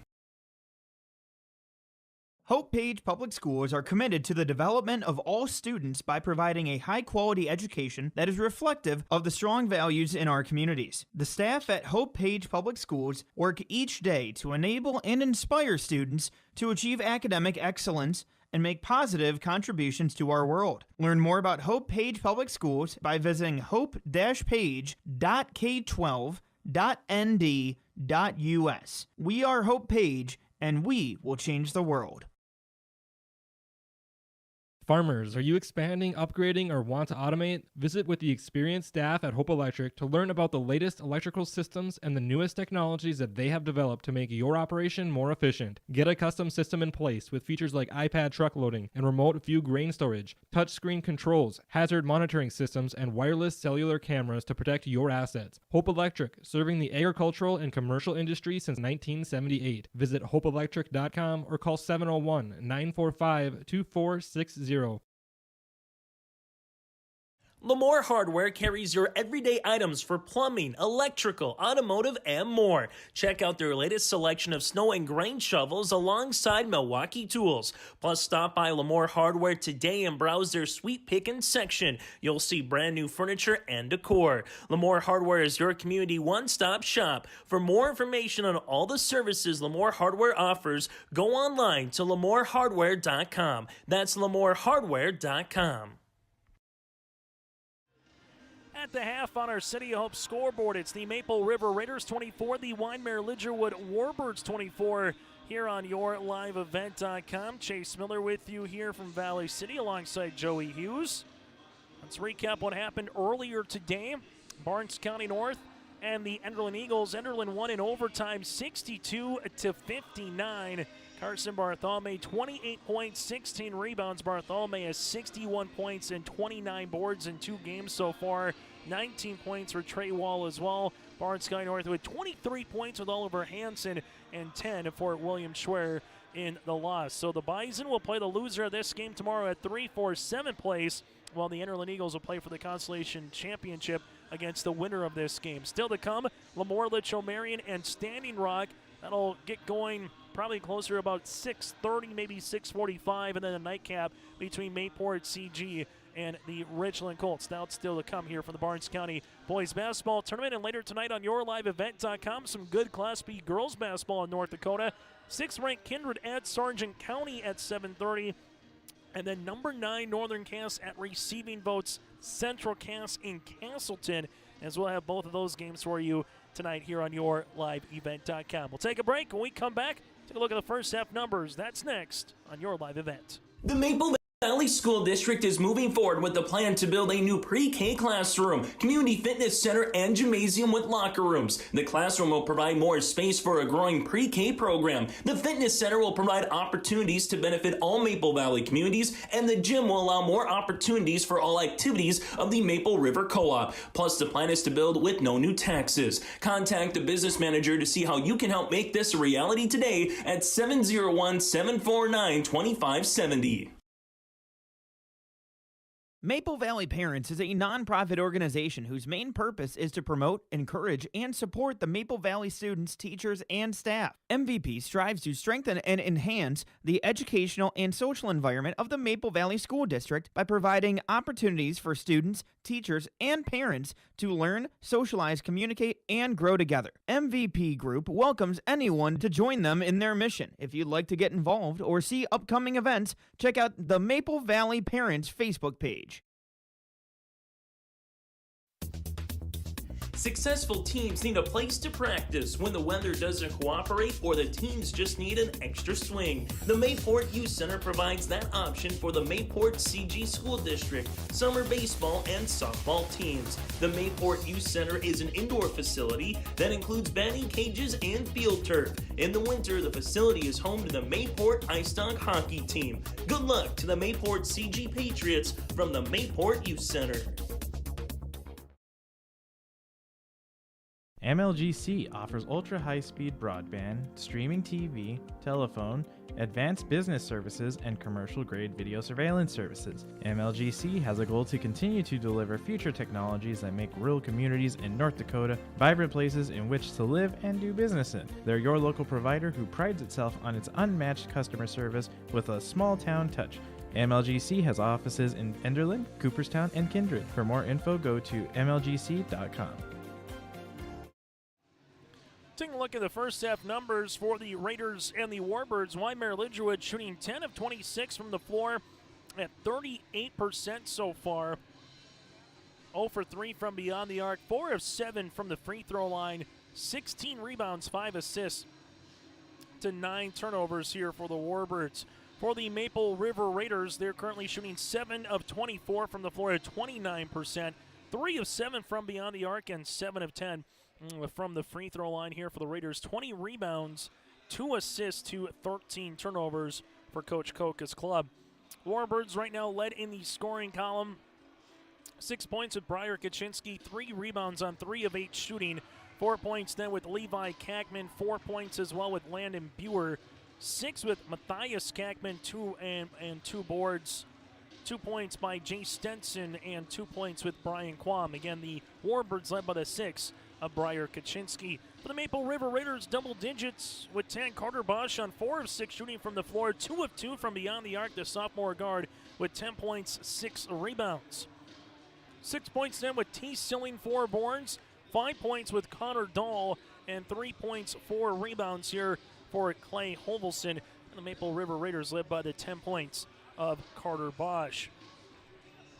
Hope Page Public Schools are committed to the development of all students by providing a high-quality education that is reflective of the strong values in our communities. The staff at Hope Page Public Schools work each day to enable and inspire students to achieve academic excellence and make positive contributions to our world. Learn more about Hope Page Public Schools by visiting hope-page.k12.nd.us. We are Hope Page, and we will change the world.
Farmers, are you expanding, upgrading, or want to automate? Visit with the experienced staff at Hope Electric to learn about the latest electrical systems and the newest technologies that they have developed to make your operation more efficient. Get a custom system in place with features like iPad truck loading and remote view grain storage, touchscreen controls, hazard monitoring systems, and wireless cellular cameras to protect your assets. Hope Electric, serving the agricultural and commercial industry since 1978. Visit hopeelectric.com or call 701-945-2460.
Lamore Hardware carries your everyday items for plumbing, electrical, automotive, and more. Check out their latest selection of snow and grain shovels alongside Milwaukee tools. Plus, stop by Lamore Hardware today and browse their sweet pickin' section. You'll see brand new furniture and decor. Lamore Hardware is your community one-stop shop. For more information on all the services Lamore Hardware offers, go online to lamorehardware.com. That's lamorehardware.com.
At the half on our City of Hope scoreboard, it's the Maple River Raiders 24, the Wyndmere Lidgerwood Warbirds 24 here on YourLiveEvent.com. Chase Miller with you here from Valley City alongside Joey Hughes. Let's recap what happened earlier today. Barnes County North and the Enderlin Eagles. Enderlin won in overtime 62-59. Carson Bartholomew, 28 points, 16 rebounds. Bartholomew has 61 points and 29 boards in 2 games so far. 19 points for Trey Wall as well. Barnes County North with 23 points with Oliver Hansen and 10 for William Schwer in the loss. So the Bison will play the loser of this game tomorrow at 3 for 7th place, while the Enderlin Eagles will play for the Consolation Championship against the winner of this game. Still to come, Lemoore, Litchfield, Marion, and Standing Rock. That'll get going probably closer to about 6:30, maybe 6:45, and then a nightcap between Mayport, CG, and the Richland Colts. Now it's still to come here from the Barnes County Boys Basketball Tournament. And later tonight on YourLiveEvent.com, some good Class B girls basketball in North Dakota. 6th-ranked Kindred at Sargent County at 7:30. And then number 9 Northern Cass at receiving votes, Central Cass in Castleton, as we'll have both of those games for you tonight here on YourLiveEvent.com. We'll take a break. When we come back, take a look at the first half numbers. That's next on Your Live Event.
The Maple Valley School District is moving forward with the plan to build a new pre-K classroom, community fitness center, and gymnasium with locker rooms. The classroom will provide more space for a growing pre-K program. The fitness center will provide opportunities to benefit all Maple Valley communities, and the gym will allow more opportunities for all activities of the Maple River Co-op. Plus, the plan is to build with no new taxes. Contact the business manager to see how you can help make this a reality today at 701-749-2570.
Maple Valley Parents is a nonprofit organization whose main purpose is to promote, encourage, and support the Maple Valley students, teachers, and staff. MVP strives to strengthen and enhance the educational and social environment of the Maple Valley School District by providing opportunities for students, teachers, and parents to learn, socialize, communicate, and grow together. MVP Group welcomes anyone to join them in their mission. If you'd like to get involved or see upcoming events, check out the Maple Valley Parents Facebook page.
Successful teams need a place to practice when the weather doesn't cooperate or the teams just need an extra swing. The Mayport Youth Center provides that option for the Mayport CG School District, summer baseball and softball teams. The Mayport Youth Center is an indoor facility that includes batting cages and field turf. In the winter, the facility is home to the Mayport Ice Dog hockey team. Good luck to the Mayport CG Patriots from the Mayport Youth Center.
MLGC offers ultra-high-speed broadband, streaming TV, telephone, advanced business services, and commercial-grade video surveillance services. MLGC has a goal to continue to deliver future technologies that make rural communities in North Dakota vibrant places in which to live and do business in. They're your local provider who prides itself on its unmatched customer service with a small-town touch. MLGC has offices in Enderlin, Cooperstown, and Kindred. For more info, go to mlgc.com.
Taking a look at the first half numbers for the Raiders and the Warbirds. Wyndmere Lidgerwood shooting 10 of 26 from the floor at 38% so far. 0 for 3 from beyond the arc, 4 of 7 from the free throw line, 16 rebounds, 5 assists to 9 turnovers here for the Warbirds. For the Maple River Raiders, they're currently shooting 7 of 24 from the floor at 29%, 3 of 7 from beyond the arc, and 7 of 10 from the free throw line here for the Raiders. 20 rebounds, 2 assists to 13 turnovers for Coach Koka's club. Warbirds right now led in the scoring column. 6 points with Briar Kaczynski, 3 rebounds on 3 of 8 shooting. 4 points then with Levi Kackman, 4 points as well with Landon Buer. 6 with Matthias Kackman, 2 boards. 2 points by Jay Stenson and 2 points with Brian Quam. Again, the Warbirds led by the 6 of Briar Kaczynski. For the Maple River Raiders, double digits with 10. Carter Bosch on 4 of 6 shooting from the floor, 2 of 2 from beyond the arc, the sophomore guard with 10 points, 6 rebounds. 6 points then with T. Silling, 4 boards, 5 points with Connor Dahl, and 3 points, 4 rebounds here for Clay Hovelson. And the Maple River Raiders led by the 10 points of Carter Bosch.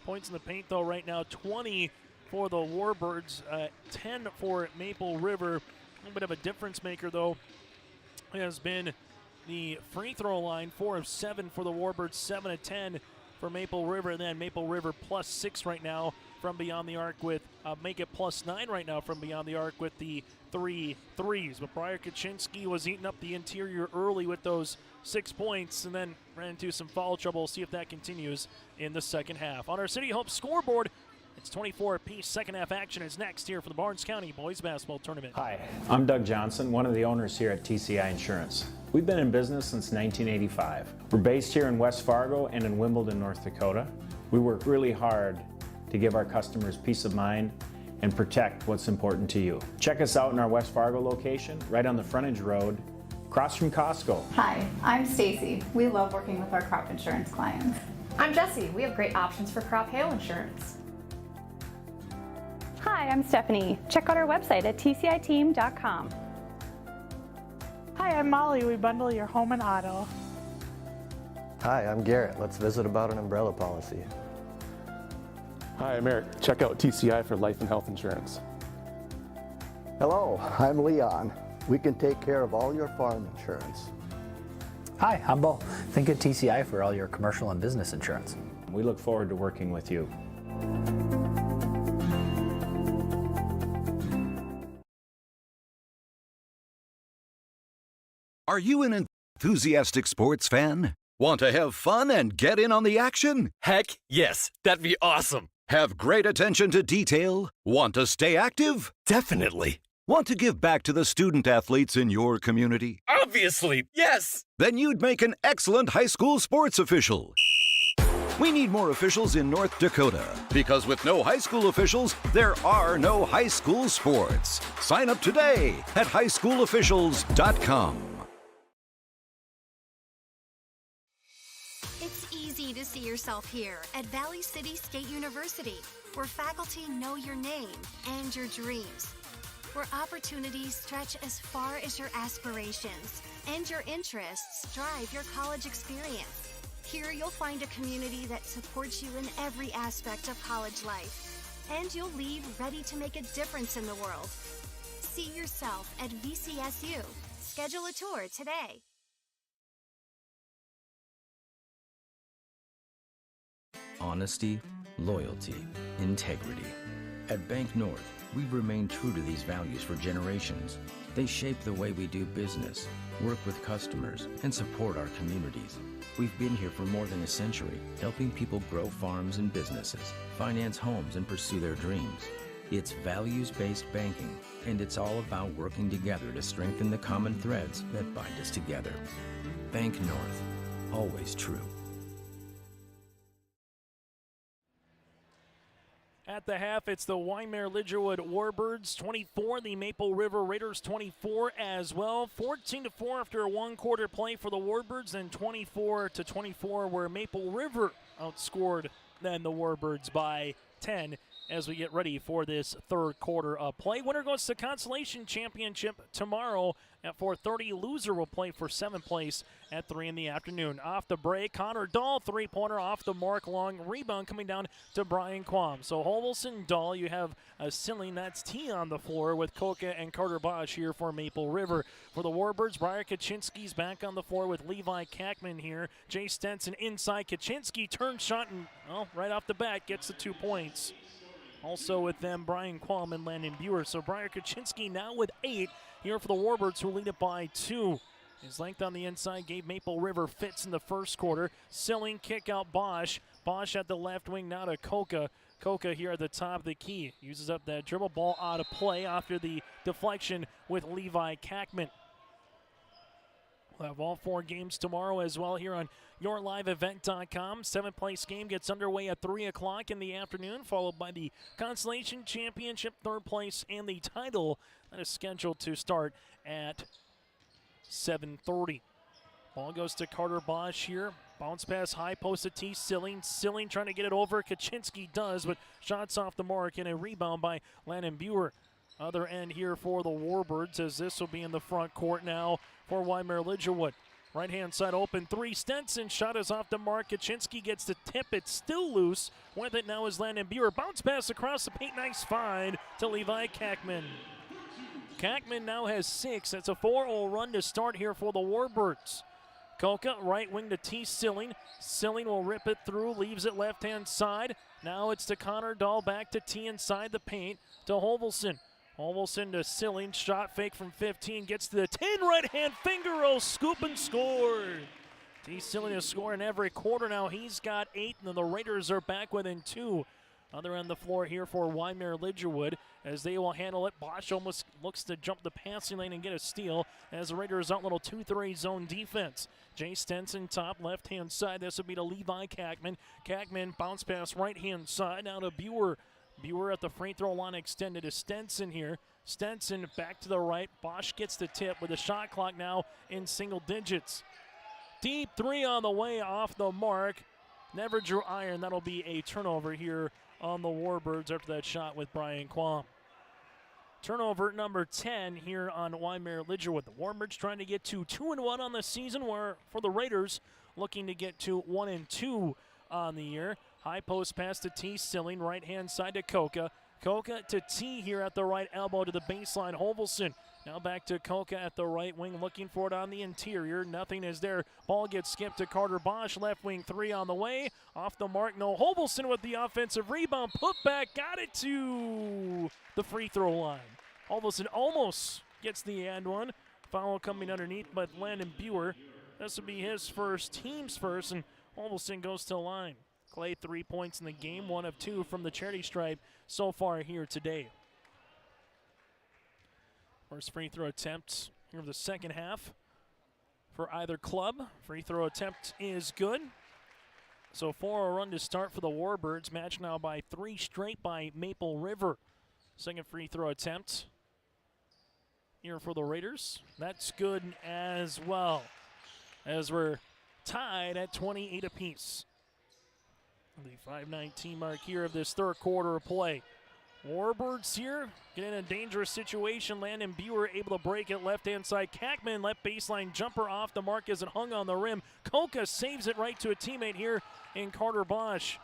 Points in the paint, though, right now, 20 for the Warbirds, 10 for Maple River. A little bit of a difference maker, though, has been the free throw line. 4 of 7 for the Warbirds, 7 of 10 for Maple River. And then Maple River plus 6 right now from beyond the arc with, make it plus 9 right now from beyond the arc with the 3 threes. But Briar Kaczynski was eating up the interior early with those 6 points and then ran into some foul trouble. We'll see if that continues in the second half. On our City Hope scoreboard, it's 24 apiece. Second half action is next here for the Barnes County Boys Basketball Tournament.
Hi, I'm Doug Johnson, one of the owners here at TCI Insurance. We've been in business since 1985. We're based here in West Fargo and in Wimbledon, North Dakota. We work really hard to give our customers peace of mind and protect what's important to you. Check us out in our West Fargo location, right on the frontage road, across from Costco.
Hi, I'm Stacy. We love working with our crop insurance clients.
I'm Jessie. We have great options for crop hail insurance.
Hi, I'm Stephanie. Check out our website at tciteam.com.
Hi, I'm Molly. We bundle your home and auto.
Hi, I'm Garrett. Let's visit about an umbrella policy.
Hi, I'm Eric. Check out TCI for life and health insurance.
Hello, I'm Leon. We can take care of all your farm insurance.
Hi, I'm Bo. Think of TCI for all your commercial and business insurance.
We look forward to working with you.
Are you an enthusiastic sports fan? Want to have fun and get in on the action?
Heck, yes. That'd be awesome.
Have great attention to detail? Want to stay active?
Definitely.
Want to give back to the student athletes in your community?
Obviously, yes.
Then you'd make an excellent high school sports official. We need more officials in North Dakota, because with no high school officials, there are no high school sports. Sign up today at highschoolofficials.com.
It's easy to see yourself here at Valley City State University, where faculty know your name and your dreams, where opportunities stretch as far as your aspirations and your interests drive your college experience. Here you'll find a community that supports you in every aspect of college life. And you'll leave ready to make a difference in the world. See yourself at VCSU. Schedule a tour today.
Honesty, loyalty, integrity. At Bank North, we've remained true to these values for generations. They shape the way we do business, work with customers, and support our communities. We've been here for more than a century, helping people grow farms and businesses, finance homes, and pursue their dreams. It's values-based banking, and it's all about working together to strengthen the common threads that bind us together. Bank North, always true.
At the half, it's the Wyndmere Lidgerwood Warbirds 24, the Maple River Raiders 24 as well. 14-4 after a one-quarter play for the Warbirds, and 24-24 where Maple River outscored then the Warbirds by 10 as we get ready for this third quarter of play. Winner goes to Consolation Championship tomorrow at 4:30. Loser will play for 7th place at 3 in the afternoon. Off the break, Connor Dahl, three-pointer off the mark, long rebound coming down to Brian Quam. So Hovelson, Dahl, you have a ceiling, that's T on the floor with Koka and Carter Bosch here for Maple River. For the Warbirds, Briar Kaczynski's back on the floor with Levi Kackman here. Jay Stenson inside. Kaczynski turns shot and, well, right off the bat gets the 2 points. Also with them, Brian Quam and Landon Buer. So Briar Kaczynski now with 8 here for the Warbirds, who lead it by 2. His length on the inside gave Maple River fits in the first quarter. Silling kick out Bosch. Bosch at the left wing now to Koka. Koka here at the top of the key. Uses up that dribble ball out of play after the deflection with Levi Kackman. We'll have all 4 games tomorrow as well here on YourLiveEvent.com. 7th place game gets underway at 3 o'clock in the afternoon, followed by the Consolation Championship 3rd place and the title that is scheduled to start at 7:30. Ball goes to Carter Bosch here. Bounce pass high post to T. Silling. Silling trying to get it over. Kaczynski does, but shots off the mark and a rebound by Landon Buer. Other end here for the Warbirds, as this will be in the front court now for Wyndmere Lidgerwood. Right-hand side open three. Stenson shot is off the mark. Kaczynski gets the tip. It's still loose. With it now is Landon Buer. Bounce pass across the paint. Nice find to Levi Kackman. Kackman now has 6. That's a 4-0 run to start here for the Warbirds. Koka, right wing to T. Silling. Silling will rip it through, leaves it left-hand side. Now it's to Connor Dahl, back to T inside the paint to Hovelson. Hovelson to Silling, shot fake from 15, gets to the 10, right-hand finger roll, scoop and score. T. Silling is scoring every quarter now. He's got 8, and then the Raiders are back within 2. Other end of the floor here for Wyndmere Lidgerwood as they will handle it. Bosch almost looks to jump the passing lane and get a steal as the Raiders out little 2-3 zone defense. Jay Stenson top left-hand side. This would be to Levi Kackman. Kackman bounce pass right-hand side now to Buer. Buer at the free throw line extended to Stenson here. Stenson back to the right. Bosch gets the tip with the shot clock now in single digits. Deep 3 on the way, off the mark. Never drew iron. That'll be a turnover here on the Warbirds after that shot with Brian Quam. Turnover number 10 here on Wyndmere Lidgerwood. The Warbirds trying to get to 2-1 on the season, where for the Raiders looking to get to 1-2 on the year. High post pass to T. Silling, right-hand side to Koka. Koka to T here at the right elbow to the baseline. Hovelson now back to Koka at the right wing, looking for it on the interior. Nothing is there. Ball gets skipped to Carter Bosch. Left wing 3 on the way. Off the mark, no. Hovelson with the offensive rebound. Put back, got it to the free throw line. Hovelson almost gets the and one. Foul coming underneath, but Landon Buer, this will be his first, team's first, and Hovelson goes to the line. Clay 3 points in the game, 1 of 2 from the charity stripe so far here today. First free throw attempt here of the second half for either club. Free throw attempt is good. So 4-0 run to start for the Warbirds, matched now by 3 straight by Maple River. Second free throw attempt here for the Raiders. That's good as well, as we're tied at 28 apiece. The 5:19 mark here of this third quarter of play. Warbirds here get in a dangerous situation. Landon Buer able to break it left-hand side. Kackman left baseline jumper off the mark as it hung on the rim. Koka saves it right to a teammate here in Carter Bosch.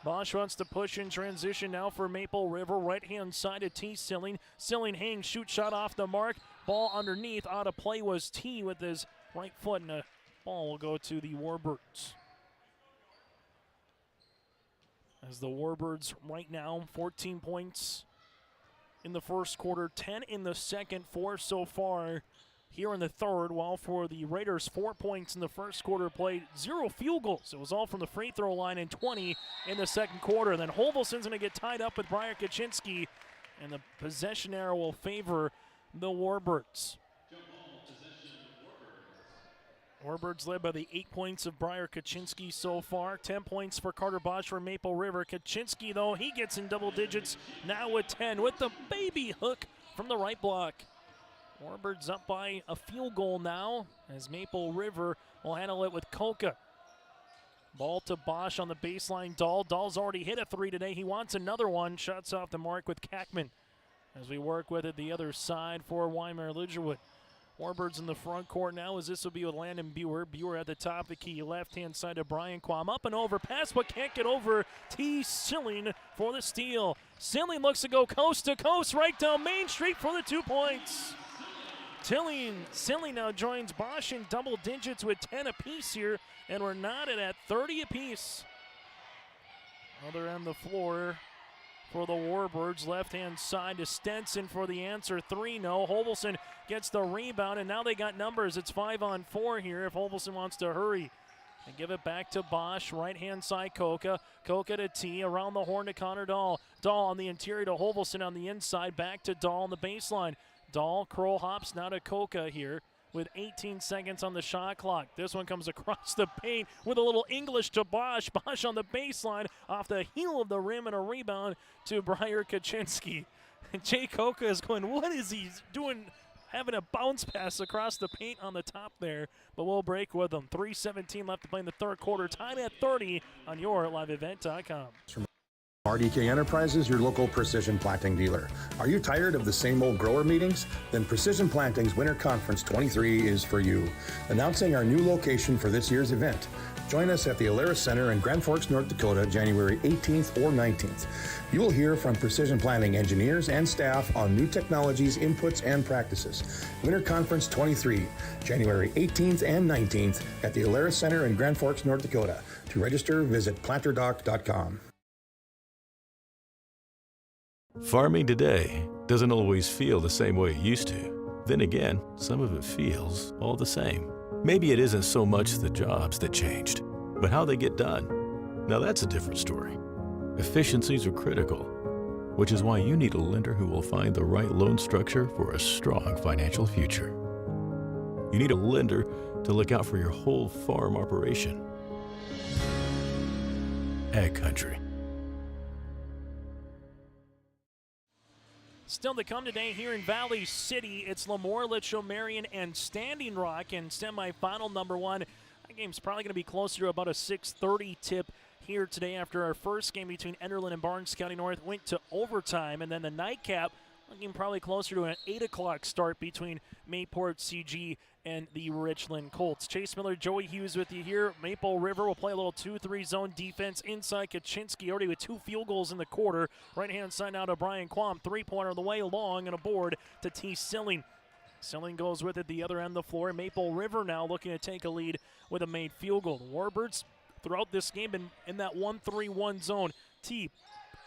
Bosch wants to push in transition now for Maple River. Right-hand side to T. Silling. Silling hangs, shoot shot off the mark. Ball underneath. Out of play was T with his right foot, and the ball will go to the Warbirds. As the Warbirds right now, 14 points in the first quarter, 10 in the second, 4 so far here in the third, while for the Raiders, 4 points in the first quarter played, 0 field goals. It was all from the free throw line and 20 in the second quarter. Then Holvelson's going to get tied up with Briar Kaczynski, and the possession arrow will favor the Warbirds. Warbirds led by the 8 points of Briar Kaczynski so far. 10 points for Carter Bosch for Maple River. Kaczynski, though, he gets in double digits now with 10 with the baby hook from the right block. Warbirds up by a field goal now as Maple River will handle it with Koka. Ball to Bosch on the baseline. Dahl's already hit a 3 today. He wants another one. Shots off the mark with Kackman as we work with it the other side for Wyndmere Lidgerwood. Warbirds in the front court now as this will be with Landon Buer. Buer at the top of the key. Left-hand side to Brian Quam. Up and over. Pass but can't get over. T. Silling for the steal. Silling looks to go coast to coast right down Main Street for the 2 points. Silling now joins Bosch in double digits with 10 apiece here, and we're knotted at 30 apiece. Other end of the floor for the Warbirds. Left-hand side to Stenson for the answer. 3, no. Holvelson gets the rebound, and now they got numbers. It's 5-on-4 here if Holvelson wants to hurry. And give it back to Bosch. Right-hand side, Koka. Koka to T. Around the horn to Connor Dahl. Dahl on the interior to Holvelson on the inside. Back to Dahl on the baseline. Dahl curl hops now to Koka here with 18 seconds on the shot clock. This one comes across the paint with a little English to Bosch. Bosch on the baseline off the heel of the rim and a rebound to Briar Kaczynski. And Jay Koka is going, what is he doing? Having a bounce pass across the paint on the top there, but we'll break with them. 3:17 left to play in the third quarter. Tied at 30 on your liveevent.com.
RDK Enterprises, your local precision planting dealer. Are you tired of the same old grower meetings? Then Precision Planting's Winter Conference 23 is for you. Announcing our new location for this year's event. Join us at the Alaris Center in Grand Forks, North Dakota, January 18th or 19th. You will hear from Precision Planting engineers and staff on new technologies, inputs, and practices. Winter Conference 23, January 18th and 19th at the Alaris Center in Grand Forks, North Dakota. To register, visit planterdoc.com.
Farming today doesn't always feel the same way it used to. Then again, some of it feels all the same. Maybe it isn't so much the jobs that changed, but how they get done. Now that's a different story. Efficiencies are critical, which is why you need a lender who will find the right loan structure for a strong financial future. You need a lender to look out for your whole farm operation. Ag Country.
Still to come today here in Valley City, it's Lemoore, Litchfield, Marion, and Standing Rock in semifinal number 1. That game's probably going to be closer to about a 6:30 tip here today after our first game between Enderlin and Barnes County North went to overtime, and then the nightcap looking probably closer to an 8 o'clock start between Mayport CG and the Richland Colts. Chase Miller, Joey Hughes with you here. Maple River will play a little 2-3 zone defense inside. Kaczynski already with 2 field goals in the quarter. Right-hand side now to Brian Quam. 3-pointer on the way, long and a board to T. Silling. Silling goes with it the other end of the floor. Maple River now looking to take a lead with a made field goal. The Warbirds throughout this game been in that 1-3-1 zone. T,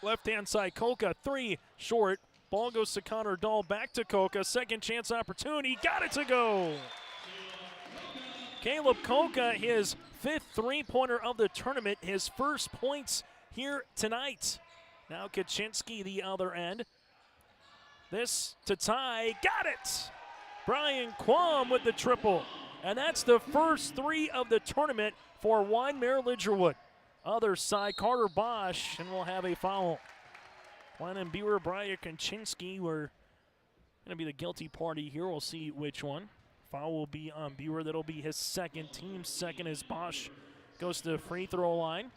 left-hand side, Koka, 3, short. Ball goes to Connor Dahl, back to Koka. Second chance opportunity, got it to go. Caleb Koka, his 5th three-pointer of the tournament, his first points here tonight. Now Kaczynski the other end. This to tie, got it. Brian Quam with the triple. And that's the first 3 of the tournament for Wyndmere Lidgerwood. Other side, Carter Bosch, and we'll have a foul. Landon Buer, Briar Kaczynski were going to be the guilty party here. We'll see which one. Foul will be on Buer. That'll be his second, team second, as Bosch goes to the free throw line.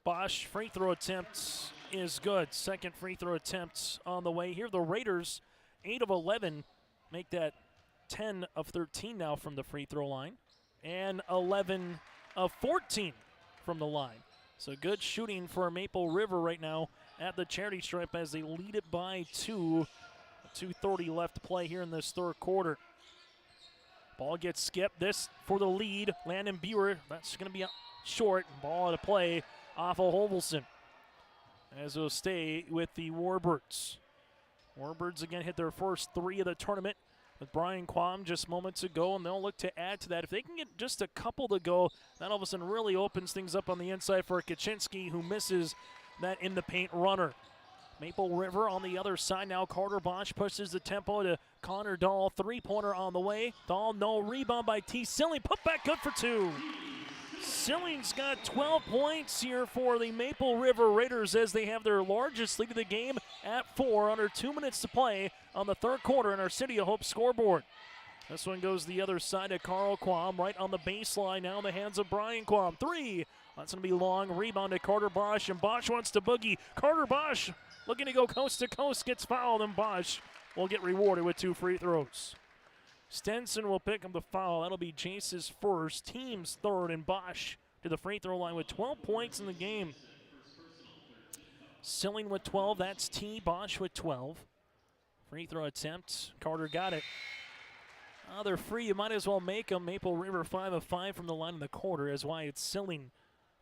Bosch free throw attempt is good. Second free throw attempt on the way here. The Raiders, 8 of 11, make that 10 of 13 now from the free throw line. And 11 of 14 from the line. So good shooting for Maple River right now at the charity stripe as they lead it by 2. 2:30 left to play here in this third quarter. Ball gets skipped. This for the lead. Landon Buer, that's going to be short. Ball out of play off of Hovelson. As it'll stay with the Warbirds. Warbirds again hit their first 3 of the tournament with Brian Quam just moments ago, and they'll look to add to that. If they can get just a couple to go, that all of a sudden really opens things up on the inside for Kaczynski, who misses that in the paint runner. Maple River on the other side now. Carter Bosch pushes the tempo to Connor Dahl. 3-pointer on the way. Dahl, no rebound by T. Silling. Put back good for 2. Silling's got 12 points here for the Maple River Raiders as they have their largest lead of the game at 4 under 2 minutes to play on the third quarter in our City of Hope scoreboard. This one goes the other side to Carl Quam, right on the baseline now in the hands of Brian Quam. 3. That's going to be long. Rebound to Carter Bosch, and Bosch wants to boogie. Carter Bosch looking to go coast to coast, gets fouled, and Bosch will get rewarded with 2 free throws. Stenson will pick up the foul. That'll be Jace's first, team's third, and Bosch to the free throw line with 12 points in the game. Silling with 12, that's T. Bosch with 12. Free throw attempt, Carter got it. They're free, you might as well make them. Maple River 5 of 5 from the line in the quarter, as Wyatt Silling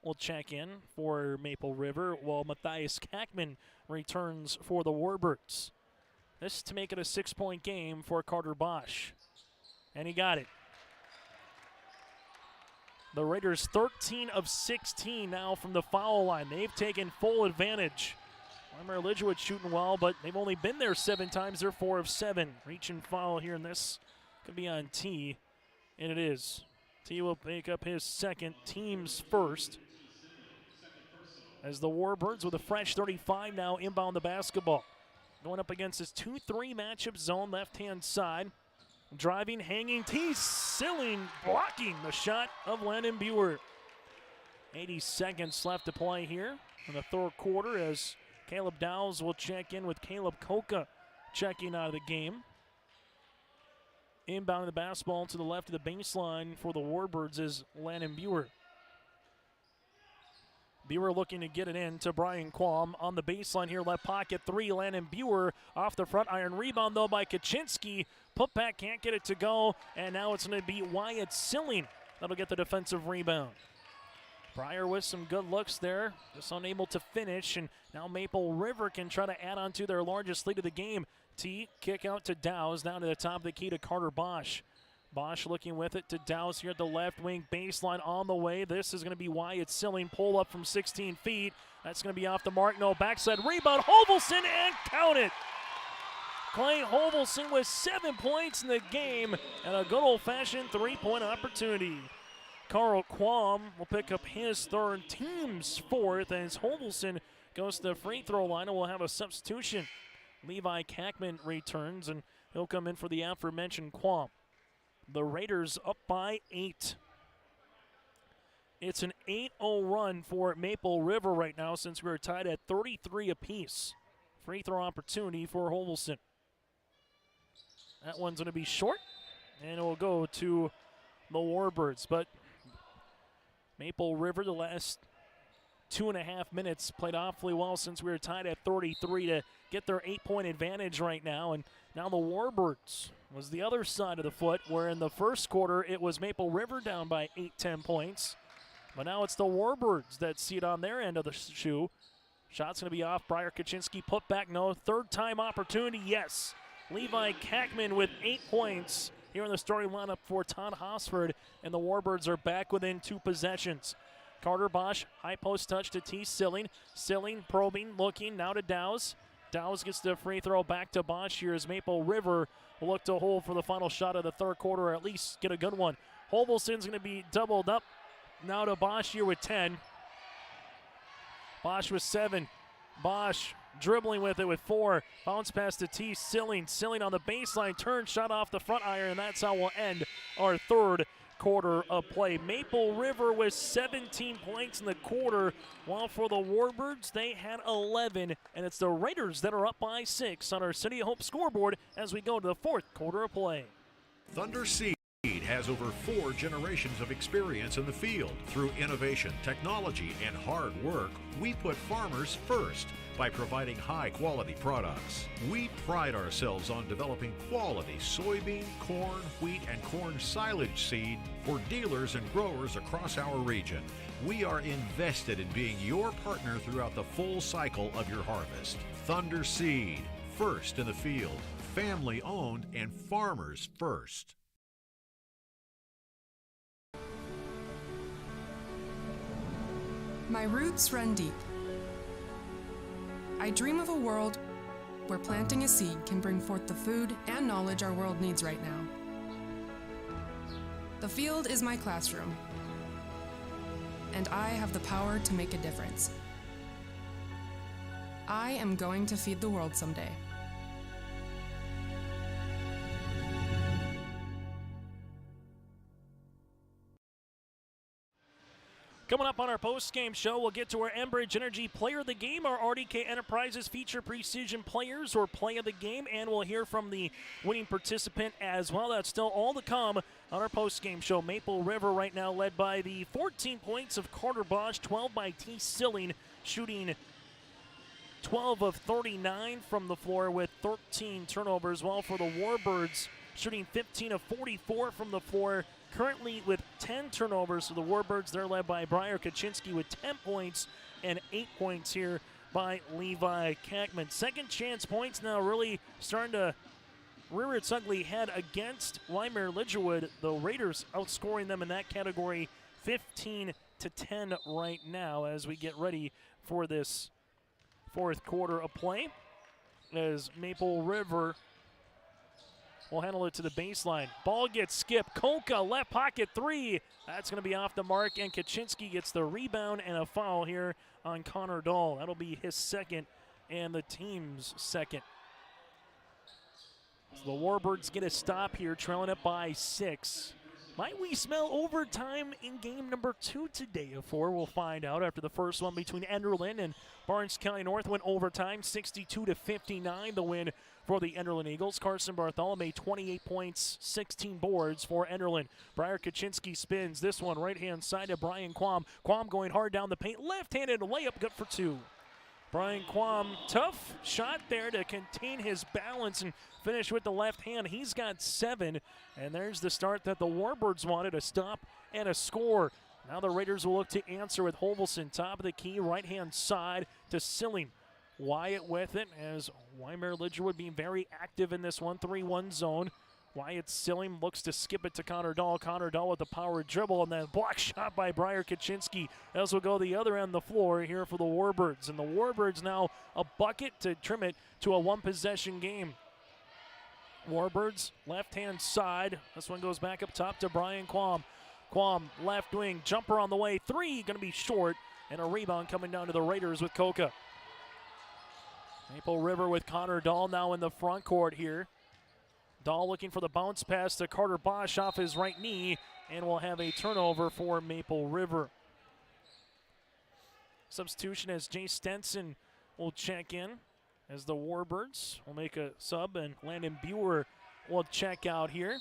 will check in for Maple River, while Matthias Kackman returns for the Warbirds. This to make it a 6-point game for Carter Bosch. And he got it. The Raiders 13 of 16 now from the foul line. They've taken full advantage. Wyndmere Lidgerwood shooting well, but they've only been there 7 times. They're 4 of 7. Reach and foul here in this. Could be on T, and it is. T will pick up his second, team's first. As the Warbirds with a fresh 35 now inbound the basketball. Going up against his 2-3 matchup zone, left-hand side. Driving, hanging, T. Silling blocking the shot of Landon Buer. 80 seconds left to play here in the third quarter as Caleb Dowles will check in with Caleb Koka checking out of the game. Inbounding the basketball to the left of the baseline for the Warbirds is Landon Buer. Buer looking to get it in to Brian Quam on the baseline here, left pocket 3. Landon Buer off the front iron. Rebound though by Kaczynski. Put back, can't get it to go, and now it's going to be Wyatt Silling that'll get the defensive rebound. Pryor with some good looks there, just unable to finish, and now Maple River can try to add on to their largest lead of the game. T, kick out to Dowes, down to the top of the key to Carter Bosch. Bosch looking with it to Dowes here at the left wing, baseline on the way. This is going to be Wyatt Silling, pull up from 16 feet. That's going to be off the mark, no backside rebound. Hovelson, and count it! Clay Hovelson with 7 points in the game and a good old-fashioned 3-point opportunity. Carl Quam will pick up his third, team's fourth, as Hovelson goes to the free throw line and will have a substitution. Levi Kackman returns, and he'll come in for the aforementioned Quam. The Raiders up by 8. It's an 8-0 run for Maple River right now since we're tied at 33 apiece. Free throw opportunity for Hovelson. That one's going to be short, and it will go to the Warbirds. But Maple River, the last 2.5 minutes, played awfully well since we were tied at 33 to get their 8-point advantage right now. And now the Warbirds was the other side of the foot, where in the first quarter it was Maple River down by 8-10 points. But now it's the Warbirds that see it on their end of the shoe. Shot's going to be off. Briar Kaczynski put back, no. Third time opportunity, yes. Levi Kackman with 8 points here in the starting lineup for Todd Hosford, and the Warbirds are back within 2 possessions. Carter Bosch, high post touch to T. Silling. Silling probing, looking, now to Dowes. Dowes gets the free throw back to Bosch here as Maple River will look to hold for the final shot of the third quarter, or at least get a good one. Hovelson's going to be doubled up. Now to Bosch here with 10. Bosch with 7. Bosch dribbling with it with 4. Bounce pass to T. Silling. Silling on the baseline. Turn shot off the front iron. And that's how we'll end our third quarter of play. Maple River with 17 points in the quarter, while for the Warbirds, they had 11. And it's the Raiders that are up by 6 on our City of Hope scoreboard as we go to the fourth quarter of play.
Thunder Sea. has over 4 generations of experience in the field. Through innovation, technology, and hard work, we put farmers first by providing high-quality products. We pride ourselves on developing quality soybean, corn, wheat, and corn silage seed for dealers and growers across our region. We are invested in being your partner throughout the full cycle of your harvest. Thunder Seed, first in the field, family-owned and farmers first.
My roots run deep. I dream of a world where planting a seed can bring forth the food and knowledge our world needs right now. The field is my classroom, and I have the power to make a difference. I am going to feed the world someday.
Coming up on our post-game show, we'll get to our Enbridge Energy Player of the Game, our RDK Enterprises feature precision players or play of the game, and we'll hear from the winning participant as well. That's still all to come on our post-game show. Maple River right now led by the 14 points of Carter Bosch, 12 by T. Silling, shooting 12 of 39 from the floor with 13 turnovers, while for the Warbirds, shooting 15 of 44 from the floor, currently with 10 turnovers. So the Warbirds, they're led by Briar Kaczynski with 10 points and 8 points here by Levi Kackman. Second chance points now really starting to rear its ugly head against Wyndmere Lidgerwood. The Raiders outscoring them in that category 15-10 right now as we get ready for this fourth quarter of play, as Maple River will handle it to the baseline. Ball gets skipped. Koka, left pocket three. That's going to be off the mark, and Kaczynski gets the rebound and a foul here on Connor Dahl. That'll be his second and the team's second. So the Warbirds get a stop here, trailing it by 6. Might we smell overtime in game number 2 today? We'll find out after the first one between Enderlin and Barnes County North went overtime, 62-59, the win for the Enderlin Eagles. Carson Bartholomew, 28 points, 16 boards for Enderlin. Briar Kaczynski spins this one right-hand side to Brian Quam. Quam going hard down the paint, left-handed layup, good for 2. Brian Quam, tough shot there to contain his balance and finish with the left hand. He's got 7, and there's the start that the Warbirds wanted, a stop and a score. Now the Raiders will look to answer with Hovelson, top of the key, right-hand side to Silling. Wyatt with it, as Wyndmere Lidgerwood being very active in this 1-3-1 zone. Wyatt Silling looks to skip it to Connor Dahl. Connor Dahl with the power dribble, and then block shot by Briar Kaczynski. As will go the other end of the floor here for the Warbirds. And the Warbirds now a bucket to trim it to a one-possession game. Warbirds, left-hand side. This one goes back up top to Brian Quam. Quam, left wing, jumper on the way. 3, going to be short, and a rebound coming down to the Raiders with Koka. Maple River with Connor Dahl now in the front court here. Dahl looking for the bounce pass to Carter Bosch off his right knee, and we'll have a turnover for Maple River. Substitution as Jay Stenson will check in, as the Warbirds will make a sub, and Landon Buer will check out here.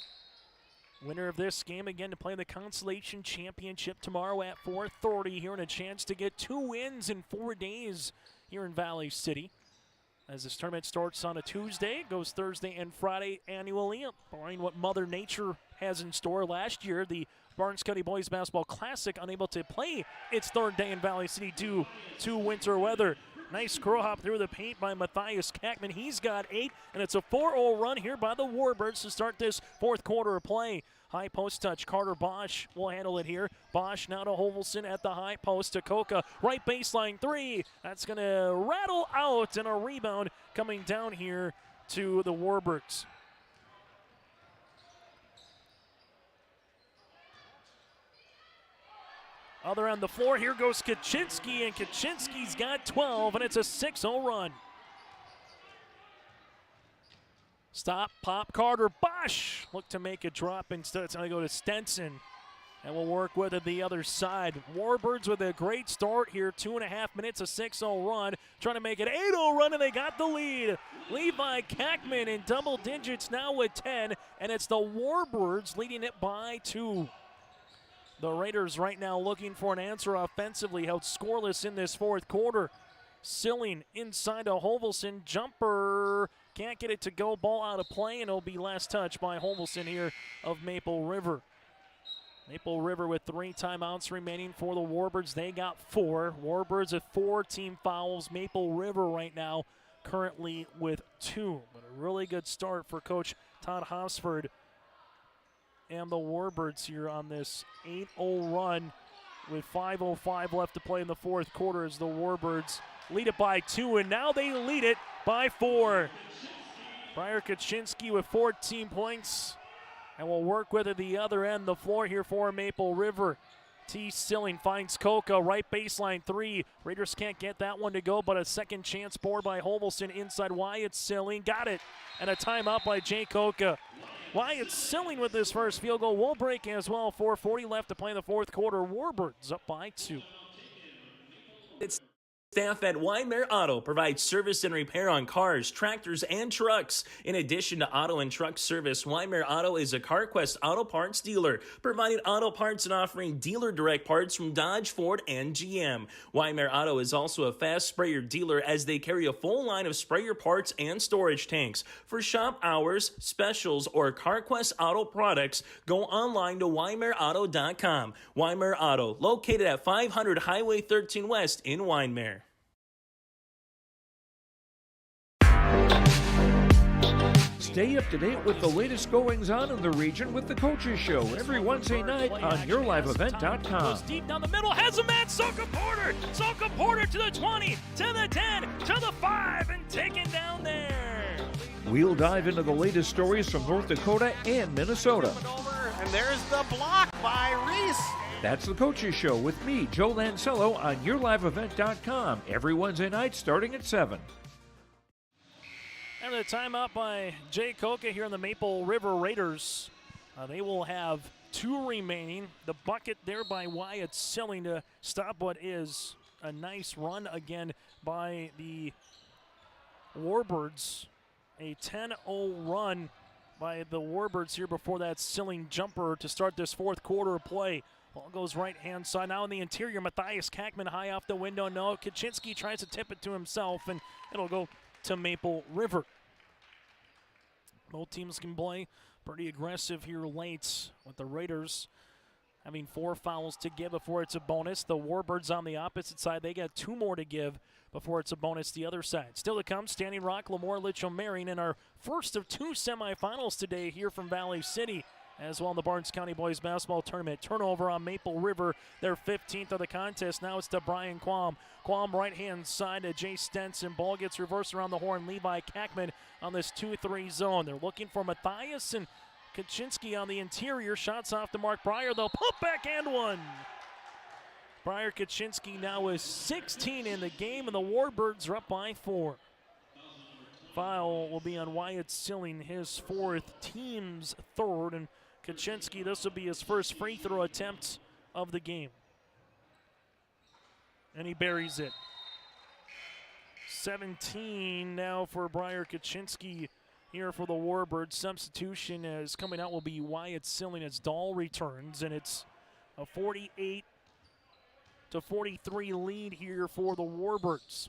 Winner of this game again to play the Consolation Championship tomorrow at 4:30 here, and a chance to get 2 wins in 4 days here in Valley City. As this tournament starts on a Tuesday, goes Thursday and Friday annually, barring what Mother Nature has in store. Last year, the Barnes County Boys Basketball Classic unable to play its 3rd day in Valley City due to winter weather. Nice scroll hop through the paint by Matthias Kackman. He's got 8, and it's a 4-0 run here by the Warbirds to start this fourth quarter of play. High post touch. Carter Bosch will handle it here. Bosch now to Hovelson at the high post to Koka. Right baseline 3. That's going to rattle out, and a rebound coming down here to the Warbirds. Other end of the floor, here goes Kaczynski, and Kaczynski's got 12, and it's a 6-0 run. Stop, pop, Carter Bosch. Look to make a drop instead. It's going to go to Stenson. And we'll work with it the other side. Warbirds with a great start here. 2.5 minutes, a 6-0 run. Trying to make it 8-0 run, and they got the lead. Levi Kackman in double digits now with 10, and it's the Warbirds leading it by 2. The Raiders right now looking for an answer offensively, held scoreless in this fourth quarter. Silling inside a Hovelson jumper. Can't get it to go. Ball out of play, and it'll be last touch by Hovelson here of Maple River. Maple River with 3 timeouts remaining for the Warbirds. They got 4. Warbirds with 4 team fouls. Maple River right now currently with 2. But a really good start for Coach Todd Hosford and the Warbirds here on this 8-0 run with 5:05 left to play in the fourth quarter as the Warbirds lead it by 2, and now they lead it by 4. Briar Kaczynski with 14 points. And we'll work with it the other end, the floor here for Maple River. T. Silling finds Coca, right baseline 3. Raiders can't get that one to go, but a second chance board by Hovelson inside Wyatt Silling. Got it, and a timeout by Jay Coca. Wyatt Silling with his first field goal will break as well. 4:40 left to play in the fourth quarter. Warbirds up by 2.
Staff at Wyndmere Auto provides service and repair on cars, tractors, and trucks. In addition to auto and truck service, Wyndmere Auto is a CarQuest auto parts dealer, providing auto parts and offering dealer direct parts from Dodge, Ford, and GM. Wyndmere Auto is also a fast sprayer dealer as they carry a full line of sprayer parts and storage tanks. For shop hours, specials, or CarQuest auto products, go online to WyndmereAuto.com. Wyndmere Auto, located at 500 Highway 13 West in Wyndmere.
Stay up to date with the latest goings-on in the region with the Coaches Show every Wednesday night on YourLiveEvent.com.
Goes deep down the middle, has a man, Soka Porter! Soka Porter to the 20, to the 10, to the 5, and taken down there.
We'll dive into the latest stories from North Dakota and Minnesota.
And there's the block by Reese.
That's the Coaches Show with me, Joe Lancello, on YourLiveEvent.com every Wednesday night starting at 7.
And the timeout by Jay Coca here in the Maple River Raiders. They will have 2 remaining. The bucket there by Wyatt Silling to stop what is a nice run again by the Warbirds. A 10-0 run by the Warbirds here before that Silling jumper to start this fourth quarter of play. Ball goes right-hand side. Now in the interior, Matthias Kackman high off the window. No, Kaczynski tries to tip it to himself, and it'll go to Maple River. Both teams can play pretty aggressive here late with the Raiders having 4 fouls to give before it's a bonus. The Warbirds on the opposite side, they got 2 more to give before it's a bonus the other side. Still to come, Standing Rock, Lemoore, Litchfield, Marion in our first of 2 semifinals today here from Valley City. As well in the Barnes County Boys Basketball Tournament. Turnover on Maple River, their 15th of the contest. Now it's to Brian Quam. Quam right-hand side to Jay Stenson. Ball gets reversed around the horn. Levi Kackman on this 2-3 zone. They're looking for Matthias and Kaczynski on the interior. Shots off to Mark Breyer. They'll pump back and 1. Breyer Kaczynski now is 16 in the game, and the Warbirds are up by 4. Foul will be on Wyatt Silling, his 4th, team's 3rd, and Kaczynski, this will be his first free throw attempt of the game. And he buries it. 17 now for Breyer Kaczynski here for the Warbirds. Substitution is coming out will be Wyatt Silling as Dahl returns, and it's a 48-43 lead here for the Warbirds.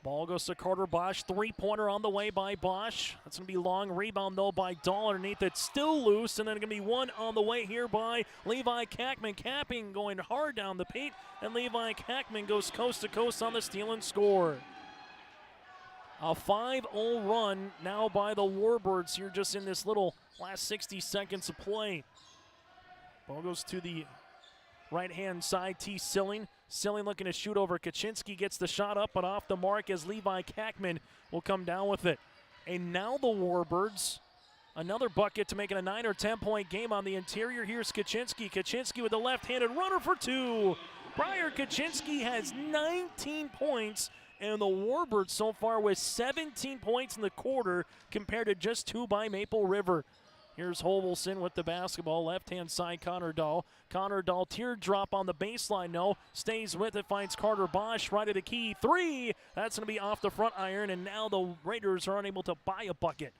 Ball goes to Carter Bosch. 3-pointer on the way by Bosch. That's going to be long. Rebound, though, by Dahl underneath. It's still loose, and then going to be 1 on the way here by Levi Kackman. Capping going hard down the paint, and Levi Kackman goes coast to coast on the steal and score. A 5-0 run now by the Warbirds here just in this little last 60 seconds of play. Ball goes to the right-hand side, T. Silling. Silling looking to shoot over. Kaczynski gets the shot up, but off the mark as Levi Kackman will come down with it. And now the Warbirds, another bucket to make it a 9 or 10-point game on the interior. Here's Kaczynski. Kaczynski with the left-handed runner for 2. Breyer Kaczynski has 19 points, and the Warbirds so far with 17 points in the quarter compared to just 2 by Maple River. Here's Hovelson with the basketball. Left-hand side, Connor Dahl. Connor Dahl, teardrop on the baseline. No, stays with it, finds Carter Bosch right at the key. 3, that's going to be off the front iron, and now the Raiders are unable to buy a bucket.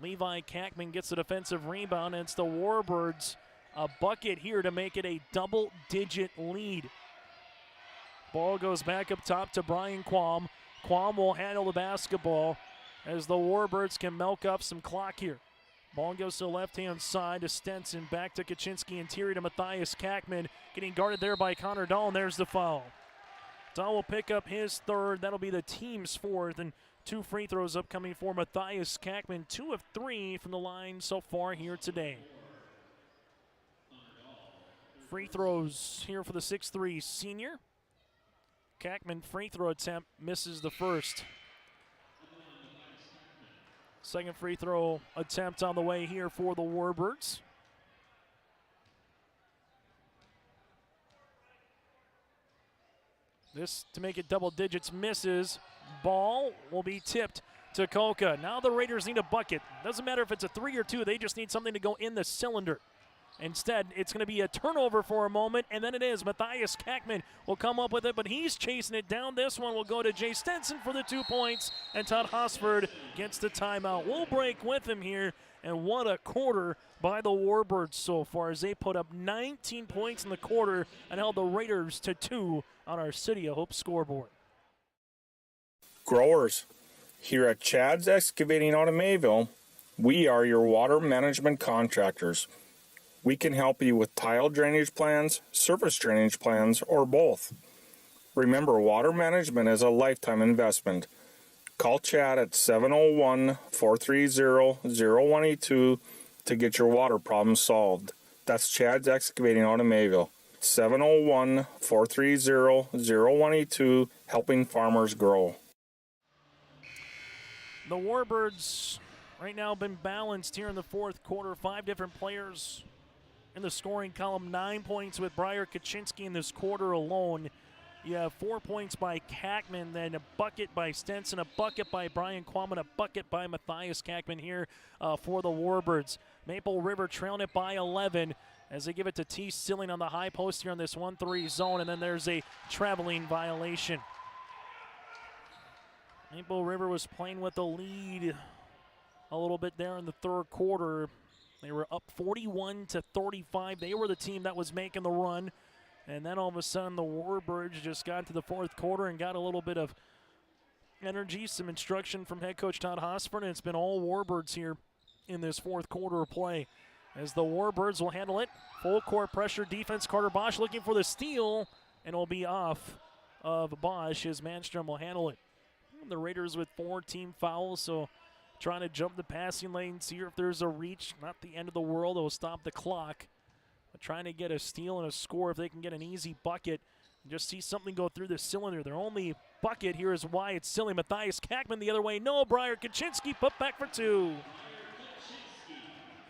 Levi Kackman gets the defensive rebound, and it's the Warbirds a bucket here to make it a double-digit lead. Ball goes back up top to Brian Quam. Quam will handle the basketball as the Warbirds can milk up some clock here. Ball goes to the left-hand side to Stenson, back to Kaczynski, interior to Matthias Kackman, getting guarded there by Connor Dahl, and there's the foul. Dahl will pick up his third. That'll be the team's fourth, and 2 free throws upcoming for Matthias Kackman. 2 of 3 from the line so far here today. Free throws here for the 6'3" senior. Kackman free throw attempt misses the first. Second free throw attempt on the way here for the Warbirds. This to make it double digits misses. Ball will be tipped to Koka. Now the Raiders need a bucket. Doesn't matter if it's a 3 or 2, they just need something to go in the cylinder. Instead, it's going to be a turnover for a moment, and then it is. Matthias Kackman will come up with it, but he's chasing it down. This one will go to Jay Stenson for the 2 points, and Todd Hosford gets the timeout. We'll break with him here, and what a quarter by the Warbirds so far as they put up 19 points in the quarter and held the Raiders to 2 on our City of Hope scoreboard.
Growers, here at Chad's Excavating out of Mayville, we are your water management contractors. We can help you with tile drainage plans, surface drainage plans, or both. Remember, water management is a lifetime investment. Call Chad at 701-430-0182 to get your water problems solved. That's Chad's Excavating out of Mayville. 701-430-0182, helping farmers grow.
The Warbirds right now been balanced here in the fourth quarter. 5 different players in the scoring column. 9 points with Briar Kaczynski in this quarter alone. You have 4 points by Kackman, then a bucket by Stenson, a bucket by Brian Quam, and a bucket by Matthias Kackman here for the Warbirds. Maple River trailing it by 11 as they give it to T. Silling on the high post here in this 1-3 zone, and then there's a traveling violation. Maple River was playing with the lead a little bit there in the third quarter. They were up 41-35. They were the team that was making the run. And then all of a sudden the Warbirds just got to the fourth quarter and got a little bit of energy, some instruction from head coach Todd Hosford, and it's been all Warbirds here in this fourth quarter of play. As the Warbirds will handle it. Full court pressure defense. Carter Bosch looking for the steal, and it'll be off of Bosch as Manstrom will handle it. The Raiders with 4 team fouls, so trying to jump the passing lane, see if there's a reach. Not the end of the world. It will stop the clock. But trying to get a steal and a score if they can get an easy bucket. And just see something go through the cylinder. Their only bucket here is Wyatt Silly. Matthias Kackman the other way. No, Briar Kaczynski put back for 2.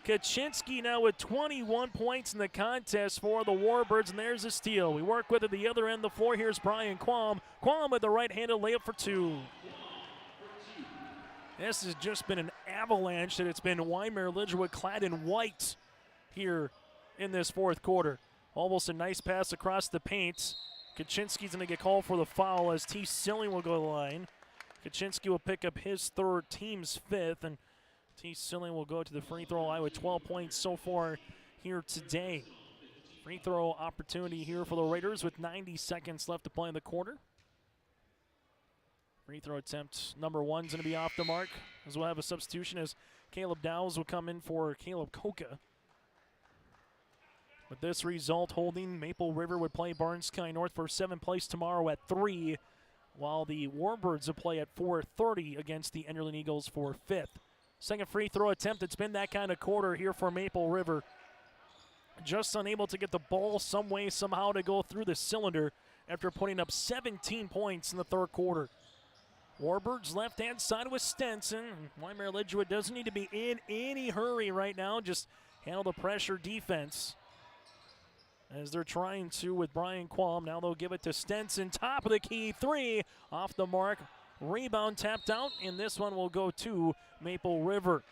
Kaczynski now with 21 points in the contest for the Warbirds, and there's a steal. We work with it the other end of the floor. Here's Brian Quam. Quam with the right-handed layup for 2. This has just been an avalanche that it's been Wyndmere Lidgerwood clad in white here in this fourth quarter. Almost a nice pass across the paint. Kaczynski's going to get called for the foul as T. Silling will go to the line. Kaczynski will pick up his third, team's 5th, and T. Silling will go to the free throw line with 12 points so far here today. Free throw opportunity here for the Raiders with 90 seconds left to play in the quarter. Free throw attempt number 1 is going to be off the mark, as we'll have a substitution as Caleb Dowes will come in for Caleb Koka. With this result holding, Maple River would play Barnes Sky North for 7th place tomorrow at 3, while the Warbirds will play at 4:30 against the Enderlin Eagles for 5th. Second free throw attempt. It's been that kind of quarter here for Maple River. Just unable to get the ball some way, somehow to go through the cylinder after putting up 17 points in the third quarter. Warbirds left-hand side with Stenson. Wyndmere Lidgerwood doesn't need to be in any hurry right now. Just handle the pressure defense as they're trying to with Brian Quam. Now they'll give it to Stenson. Top of the key, 3 off the mark. Rebound tapped out, and this one will go to Maple River.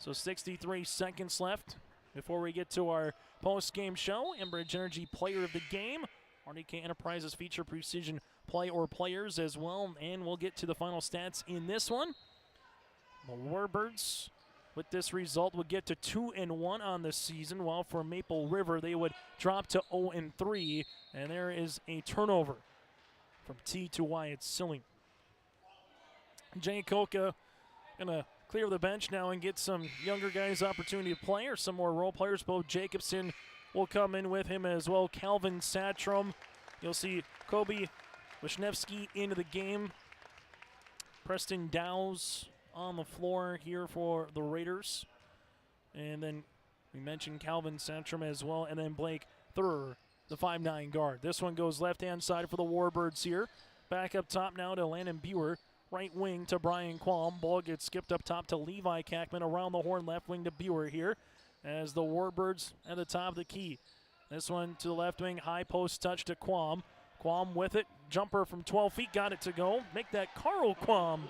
So 63 seconds left before we get to our post-game show. Enbridge Energy Player of the Game. RDK Enterprises feature precision play or players as well. And we'll get to the final stats in this one. The Warbirds, with this result, would get to 2-1 on the season, while for Maple River, they would drop to 0-3. And there is a turnover from T to Wyatt Silling. Jay Koka gonna clear the bench now and get some younger guys opportunity to play, or some more role players. Bo Jacobson will come in with him as well. Calvin Satrom. You'll see Kobe Wisniewski into the game. Preston Dowes on the floor here for the Raiders. And then we mentioned Calvin Satrom as well. And then Blake Thurr, the 5'9" guard. This one goes left-hand side for the Warbirds here. Back up top now to Landon Buer. Right wing to Brian Qualm. Ball gets skipped up top to Levi Kackman. Around the horn, left wing to Buer here. As the Warbirds at the top of the key. This one to the left wing, high post touch to Qualm. Qualm with it. Jumper from 12 feet, got it to go. Make that Carl Qualm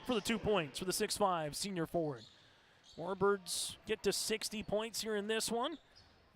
for the 2 points for the 6'5" senior forward. Warbirds get to 60 points here in this one.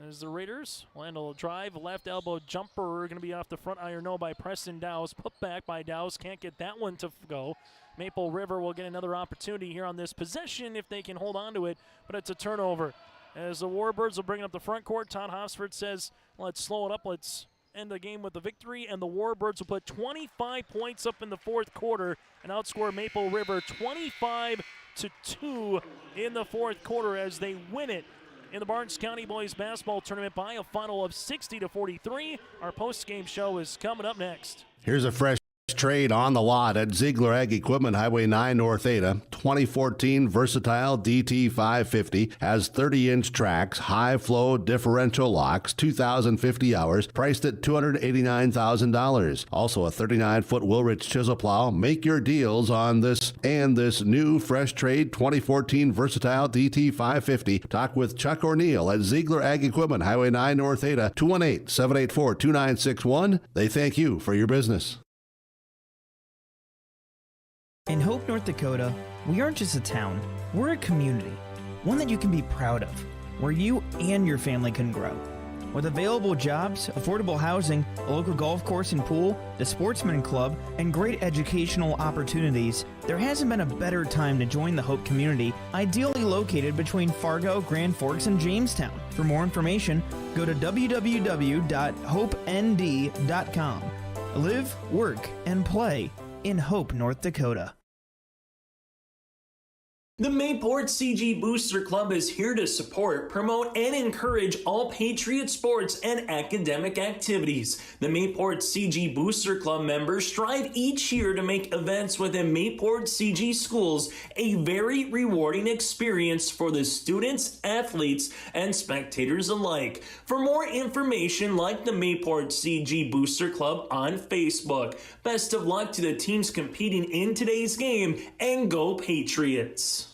As the Raiders will handle a drive, left elbow jumper, going to be off the front iron no by Preston Dowes. Put back by Dowes, can't get that one to go. Maple River will get another opportunity here on this possession if they can hold on to it, but it's a turnover. As the Warbirds will bring it up the front court, Todd Hofsford says, let's slow it up, let's end the game with the victory, and the Warbirds will put 25 points up in the fourth quarter and outscore Maple River 25-2 in the fourth quarter as they win it in the Barnes County Boys Basketball Tournament by a final of 60-43. Our post-game show is coming up next.
Here's a fresh trade on the lot at Ziegler Ag Equipment, Highway 9 North Ada. 2014 Versatile DT 550 has 30-inch tracks, high-flow differential locks, 2,050 hours, priced at $289,000. Also a 39-foot Wilrich chisel plow. Make your deals on this and this new fresh trade 2014 Versatile DT 550. Talk with Chuck O'Neill at Ziegler Ag Equipment, Highway 9 North Ada, 218-784-2961. They thank you for your business.
In Hope, North Dakota, we aren't just a town, we're a community, one that you can be proud of, where you and your family can grow. With available jobs, affordable housing, a local golf course and pool, the Sportsman Club, and great educational opportunities, there hasn't been a better time to join the Hope community, ideally located between Fargo, Grand Forks, and Jamestown. For more information, go to www.hopend.com. Live, work, and play in Hope, North Dakota.
The Mayport CG Booster Club is here to support, promote, and encourage all Patriot sports and academic activities. The Mayport CG Booster Club members strive each year to make events within Mayport CG schools a very rewarding experience for the students, athletes, and spectators alike. For more information, like the Mayport CG Booster Club on Facebook. Best of luck to the teams competing in today's game, and go Patriots!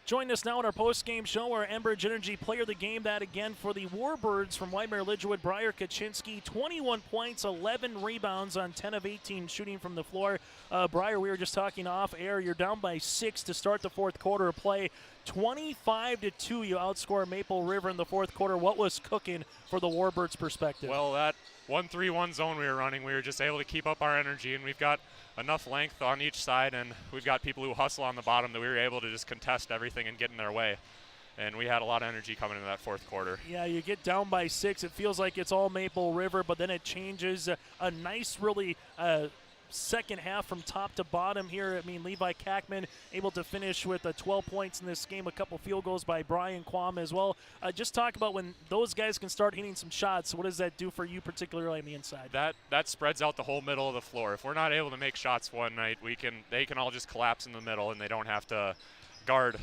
Join us now in our post-game show, our Enbridge Energy Player of the Game. That again for the Warbirds from Wyndmere Lidgerwood, Briar Kaczynski, 21 points, 11 rebounds on 10 of 18 shooting from the floor. Briar, we were just talking off air. You're down by 6 to start the fourth quarter of play. 25-2, you outscore Maple River in the fourth quarter. What was cooking for the Warbirds' perspective?
Well, that 1-3-1 zone we were running, we were just able to keep up our energy, and we've got enough length on each side, and we've got people who hustle on the bottom that we were able to just contest everything and get in their way. And we had a lot of energy coming into that fourth quarter.
Yeah, you get down by 6. It feels like it's all Maple River, but then it changes. A nice, really second half from top to bottom here. I mean, Levi Kackman able to finish with 12 points in this game, a couple field goals by Brian Quam as well. Just talk about when those guys can start hitting some shots. What does that do for you, particularly on the inside?
That spreads out the whole middle of the floor. If we're not able to make shots one night, they can all just collapse in the middle, and they don't have to guard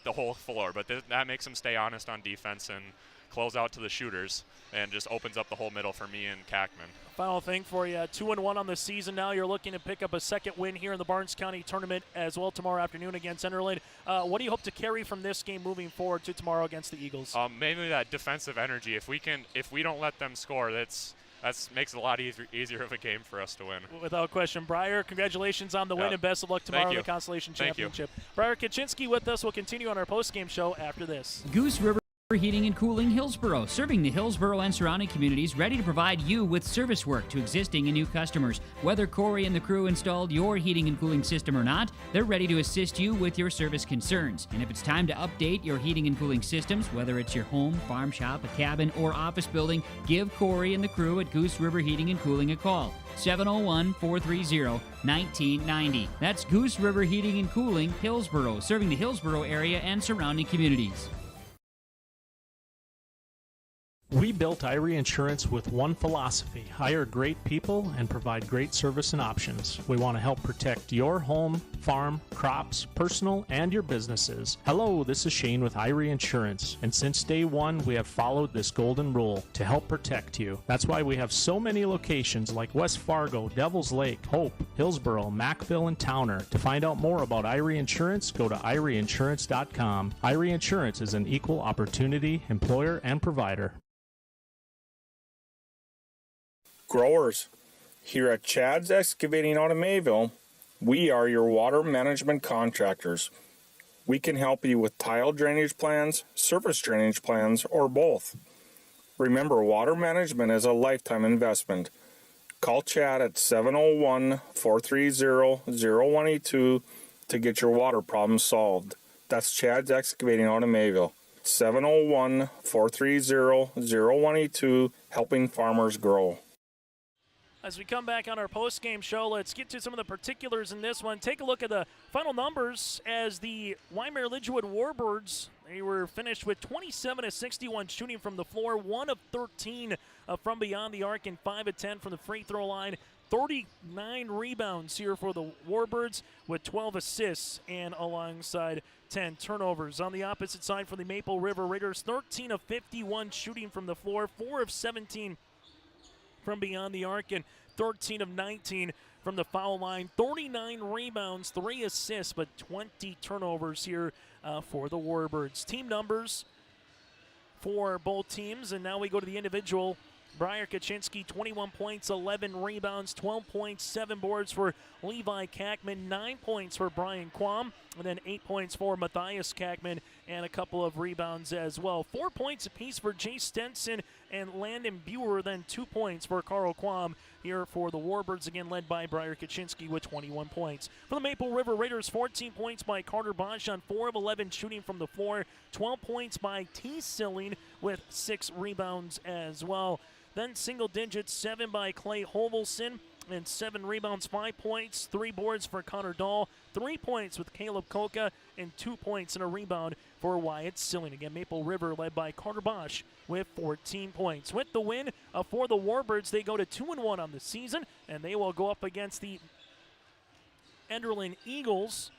the whole floor. But that makes them stay honest on defense and close out to the shooters, and just opens up the whole middle for me and Kackman.
Final thing for you, 2-1 on the season now. You're looking to pick up a second win here in the Barnes County tournament as well tomorrow afternoon against Enderlin. What do you hope to carry from this game moving forward to tomorrow against the Eagles?
Mainly that defensive energy. If we don't let them score, that's that makes it a lot easier of a game for us to win.
Without question. Briar, congratulations on the win and best of luck tomorrow in the Consolation Championship. Briar Kaczynski with us. We'll continue on our post-game show after this.
Goose River Heating and Cooling Hillsboro, serving the Hillsboro and surrounding communities, ready to provide you with service work to existing and new customers. Whether Corey and the crew installed your heating and cooling system or not, they're ready to assist you with your service concerns. And if it's time to update your heating and cooling systems, whether it's your home, farm shop, a cabin, or office building, give Corey and the crew at Goose River Heating and Cooling a call. 701-430-1990. That's Goose River Heating and Cooling, Hillsboro, serving the Hillsboro area and surrounding communities.
We built Irie Insurance with one philosophy: hire great people and provide great service and options. We want to help protect your home, farm, crops, personal, and your businesses. Hello, this is Shane with Irie Insurance, and since day one, we have followed this golden rule to help protect you. That's why we have so many locations like West Fargo, Devils Lake, Hope, Hillsboro, Mackville, and Towner. To find out more about Irie Insurance, go to IrieInsurance.com. Irie Insurance is an equal opportunity employer and provider.
Growers, here at Chad's Excavating out of Mayville, we are your water management contractors. We can help you with tile drainage plans, surface drainage plans, or both. Remember, water management is a lifetime investment. Call Chad at 701-430-0182 to get your water problems solved. That's Chad's Excavating out of Mayville. 701-430-0182, helping farmers grow.
As we come back on our post-game show, let's get to some of the particulars in this one. Take a look at the final numbers as the Wyndmere Lidgerwood Warbirds, they were finished with 27 of 61 shooting from the floor, 1 of 13 from beyond the arc, and 5 of 10 from the free throw line. 39 rebounds here for the Warbirds with 12 assists and alongside 10 turnovers. On the opposite side for the Maple River Raiders, 13 of 51 shooting from the floor, 4 of 17 from beyond the arc, and 13 of 19 from the foul line. 39 rebounds, 3 assists, but 20 turnovers here for the Warbirds. Team numbers for both teams, and now we go to the individual. Briar Kaczynski, 21 points, 11 rebounds, 12 points, 7 boards for Levi Kackman, 9 points for Brian Quam, and then 8 points for Matthias Kackman, and a couple of rebounds as well. 4 points apiece for Jay Stenson and Landon Buer, then 2 points for Carl Quam here for the Warbirds, again led by Briar Kaczynski with 21 points. For the Maple River Raiders, 14 points by Carter Bosch on 4 of 11 shooting from the floor, 12 points by T. Silling with 6 rebounds as well. Then single digits, 7 by Clay Hovelson, and 7 rebounds, 5 points, 3 boards for Connor Dahl, 3 points with Caleb Koka, and 2 points and a rebound for Wyatt Silling. Again, Maple River led by Carter Bosch with 14 points. With the win for the Warbirds, they go to 2-1 on the season, and they will go up against the Enderlin Eagles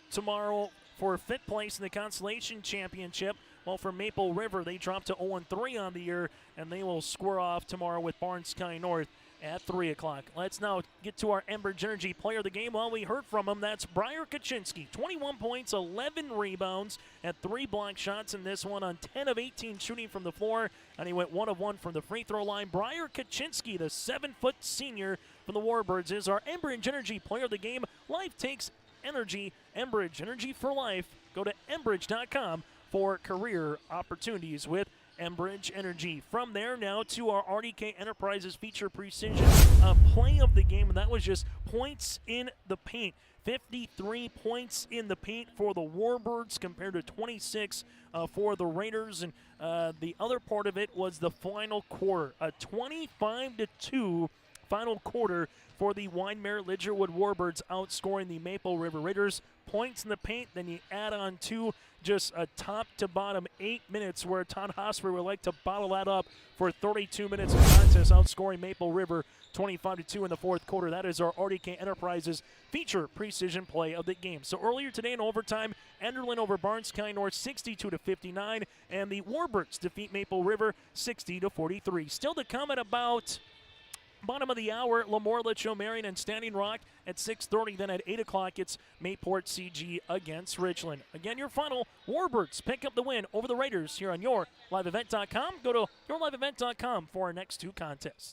tomorrow for 5th place in the Consolation Championship. Well, for Maple River, they dropped to 0-3 on the year, and they will square off tomorrow with Barnes Sky North at 3 o'clock. Let's now get to our Enbridge Energy player of the game. Well, we heard from him. That's Briar Kaczynski. 21 points, 11 rebounds, and 3 block shots in this one on 10 of 18 shooting from the floor, and he went 1 of 1 from the free throw line. Briar Kaczynski, the 7-foot senior from the Warbirds, is our Enbridge Energy player of the game. Life takes energy. Enbridge Energy for life. Go to enbridge.com for career opportunities with Enbridge Energy. From there now to our RDK Enterprises feature precision play of the game, and that was just points in the paint. 53 points in the paint for the Warbirds compared to 26 for the Raiders, and the other part of it was the final quarter, a 25-2 final quarter for the Wyndmere Lidgerwood Warbirds, outscoring the Maple River Raiders. Points in the paint, then you add on to just a top-to-bottom 8 minutes where Todd Hosper would like to bottle that up for 32 minutes of contest, outscoring Maple River 25-2 in the fourth quarter. That is our RDK Enterprises feature precision play of the game. So earlier today in overtime, Enderlin over Barnes Sky North 62-59, and the Warbirds defeat Maple River 60-43. Still to come at about bottom of the hour, Lemoore, Litchfield, Marion, and Standing Rock at 6:30. Then at 8 o'clock, it's Mayport CG against Richland. Again, your final, Warbirds pick up the win over the Raiders here on YourLiveEvent.com. Go to YourLiveEvent.com for our next two contests.